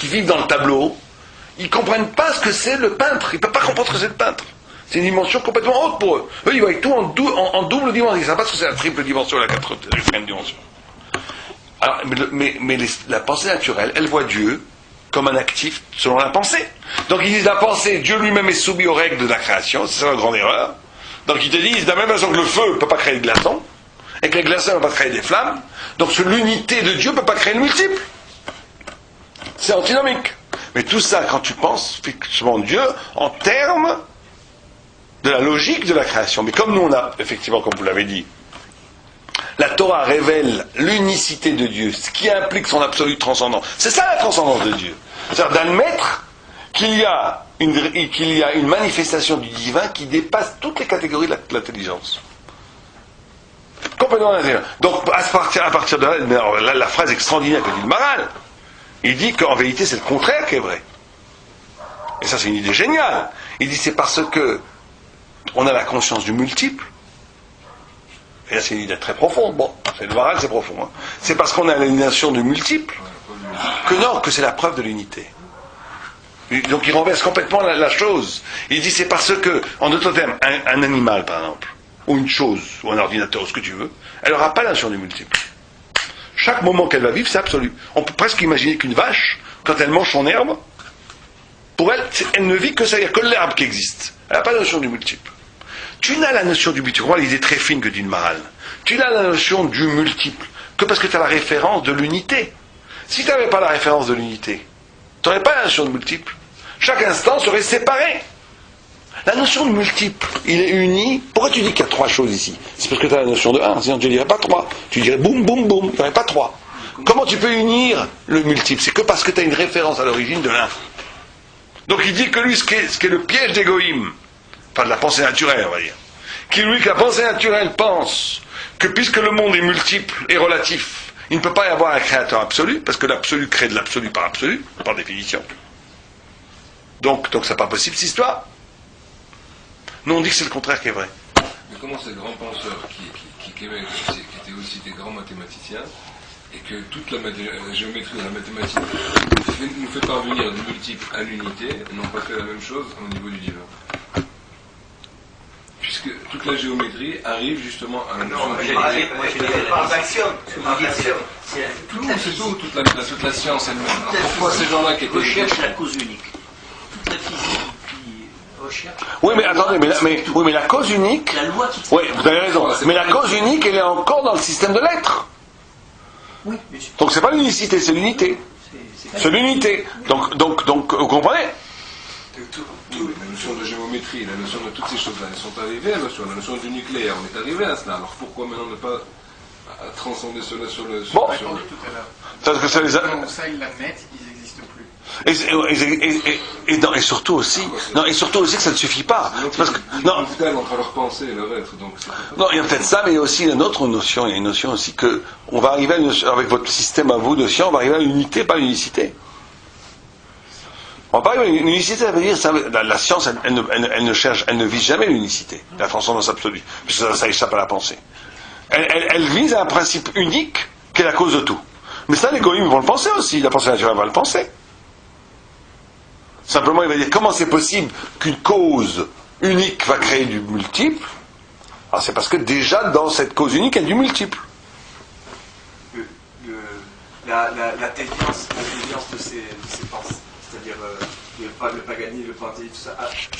vivent dans le tableau, ils comprennent pas ce que c'est le peintre. Ils ne peuvent pas comprendre ce que c'est le peintre. C'est une dimension complètement haute pour eux. Eux, ils voient tout en double dimension. Ils ne savent pas ce que c'est la triple dimension ou la quatrième dimension. Alors, mais la pensée naturelle, elle voit Dieu comme un actif selon la pensée. Donc ils disent la pensée, Dieu lui-même est soumis aux règles de la création, c'est ça la grande erreur. Donc ils te disent, de la même façon que le feu ne peut pas créer de glaçons, et que les glaçons ne peuvent pas créer des flammes, donc l'unité de Dieu ne peut pas créer le multiple. C'est antinomique. Mais tout ça, quand tu penses fixement Dieu, en termes de la logique de la création. Mais comme nous on a, effectivement, comme vous l'avez dit, la Torah révèle l'unicité de Dieu, ce qui implique son absolue transcendance. C'est ça la transcendance de Dieu. C'est-à-dire d'admettre qu'il y a une manifestation du divin qui dépasse toutes les catégories de l'intelligence. Complètement intelligent. Donc à partir de là, la phrase extraordinaire que dit le Maral, il dit qu'en vérité c'est le contraire qui est vrai. Et ça c'est une idée géniale. Il dit c'est parce que on a la conscience du multiple. Et là c'est une idée très profonde. Bon, c'est le Maral, c'est profond. Hein. C'est parce qu'on a l'aliénation du multiple que c'est la preuve de l'unité. Donc il renverse complètement la chose. Il dit c'est parce que, en d'autres termes, un animal par exemple, ou une chose, ou un ordinateur, ou ce que tu veux, elle n'aura pas la notion du multiple. Chaque moment qu'elle va vivre, c'est absolu. On peut presque imaginer qu'une vache, quand elle mange son herbe, pour elle, elle ne vit que ça, il n'y a que l'herbe qui existe. Elle n'a pas la notion du multiple. Tu n'as la notion du multiple, l'idée très fine que dit le Maral. Tu n'as la notion du multiple que parce que tu as la référence de l'unité. Si tu n'avais pas la référence de l'unité, tu n'aurais pas la notion de multiple. Chaque instant serait séparé. La notion de multiple, il est uni. Pourquoi tu dis qu'il y a 3 choses ici? C'est parce que tu as la notion de 1, sinon tu ne dirais pas 3. Tu dirais boum, boum, boum, il n'y aurait pas 3. Comment tu peux unir le multiple? C'est que parce que tu as une référence à l'origine de l'un. Donc il dit que lui, ce qui est le piège d'égoïme, enfin de la pensée naturelle, on va dire, qui lui, que la pensée naturelle pense que puisque le monde est multiple et relatif, il ne peut pas y avoir un créateur absolu, parce que l'absolu crée de l'absolu, par définition. Donc c'est pas possible cette histoire. Nous on dit que c'est le contraire qui est vrai. Mais comment ces grands penseurs qui étaient aussi des grands mathématiciens, et que toute la géométrie de la mathématique nous fait parvenir du multiple à l'unité, n'ont pas fait la même chose au niveau du divin? Puisque toute la géométrie arrive justement à la notion de l'unité. Par action. C'est tout, toute la science elle-même. Pourquoi ces gens-là qui étaient... recherche la cause unique. Toute la physique qui recherche... Oui, mais attendez, oui, mais la cause unique. La loi qui... Oui, vous avez raison. Mais la cause unique, elle est encore dans le système de l'être. Oui, bien sûr. Donc c'est pas l'unicité, c'est l'unité. C'est l'unité. Donc, vous comprenez? La notion de géométrie, la notion de toutes ces choses-là, elles sont arrivées, la notion du nucléaire, on est arrivé à cela. Alors pourquoi maintenant ne pas transcender cela sur le... Bon. On a entendu tout à l'heure. Parce que ça les a... Donc ça, ils l'admettent, ils n'existent plus. Et surtout aussi, que ça ne suffit pas. Donc, Parce que, il y a une bouteille entre leur pensée et leur être. Donc non, il y a peut-être ça, mais il y a aussi une autre notion. Il y a une notion aussi que on va arriver avec votre système à vous de science, on va arriver à l'unité, pas à l'unicité. On va pas arriver à l'unicité, ça veut dire la science, elle ne vise jamais l'unicité, la transcendance absolue, puisque ça échappe à la pensée. Elle vise à un principe unique qui est la cause de tout. Mais ça, les goïms vont le penser aussi, la pensée naturelle va le penser. Simplement, il va dire comment c'est possible qu'une cause unique va créer du multiple. Alors c'est parce que déjà dans cette cause unique, il y a du multiple. La déviance de ces pensées, c'est-à-dire le paganisme, le panthéisme, tout ça,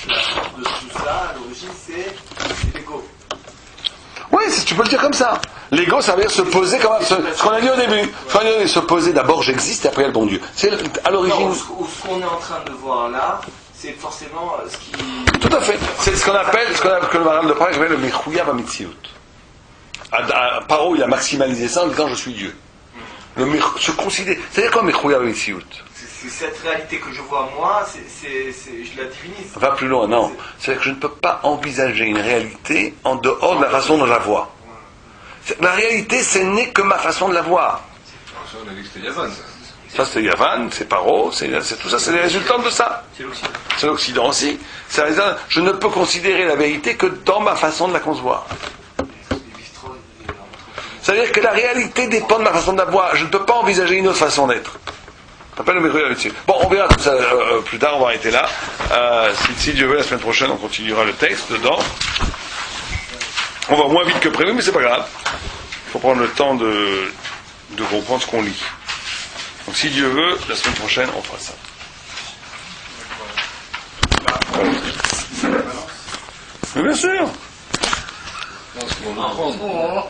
la source de tout ça, à l'origine, c'est l'ego. Oui, tu peux le dire comme ça. L'ego, ça veut dire se poser comme ce qu'on a dit au début. Se poser d'abord, j'existe, et après il y a le bon Dieu. C'est à l'origine. Non, ce qu'on est en train de voir là, c'est forcément ce qui. Tout à fait. C'est ce qu'on appelle, que le Maharal de Prague appelle le Mechouya Bamitsiut. Paro, il a maximalisé ça en disant je suis Dieu. Se considérer. C'est-à-dire quoi Mechouya Bamitsiut? C'est cette réalité que je vois moi, je la divinise. Va plus loin, non. C'est-à-dire que je ne peux pas envisager une réalité en dehors de la façon dont je la vois. La réalité, ce n'est que ma façon de la voir. ça, on a dit que c'était Yavan. Ça, c'est Yavan, c'est Paro, c'est tout ça, c'est les résultats de ça. C'est l'Occident. C'est l'Occident aussi. Je ne peux considérer la vérité que dans ma façon de la concevoir. C'est-à-dire que la réalité dépend de ma façon de la voir. Je ne peux pas envisager une autre façon d'être. Bon, on verra tout ça plus tard, on va arrêter là. Si Dieu veut, la semaine prochaine, on continuera le texte dedans. On va moins vite que prévu, mais c'est pas grave. Il faut prendre le temps de comprendre ce qu'on lit. Donc si Dieu veut, la semaine prochaine, on fera ça. Mais bien sûr. Non, ce qu'on va prendre.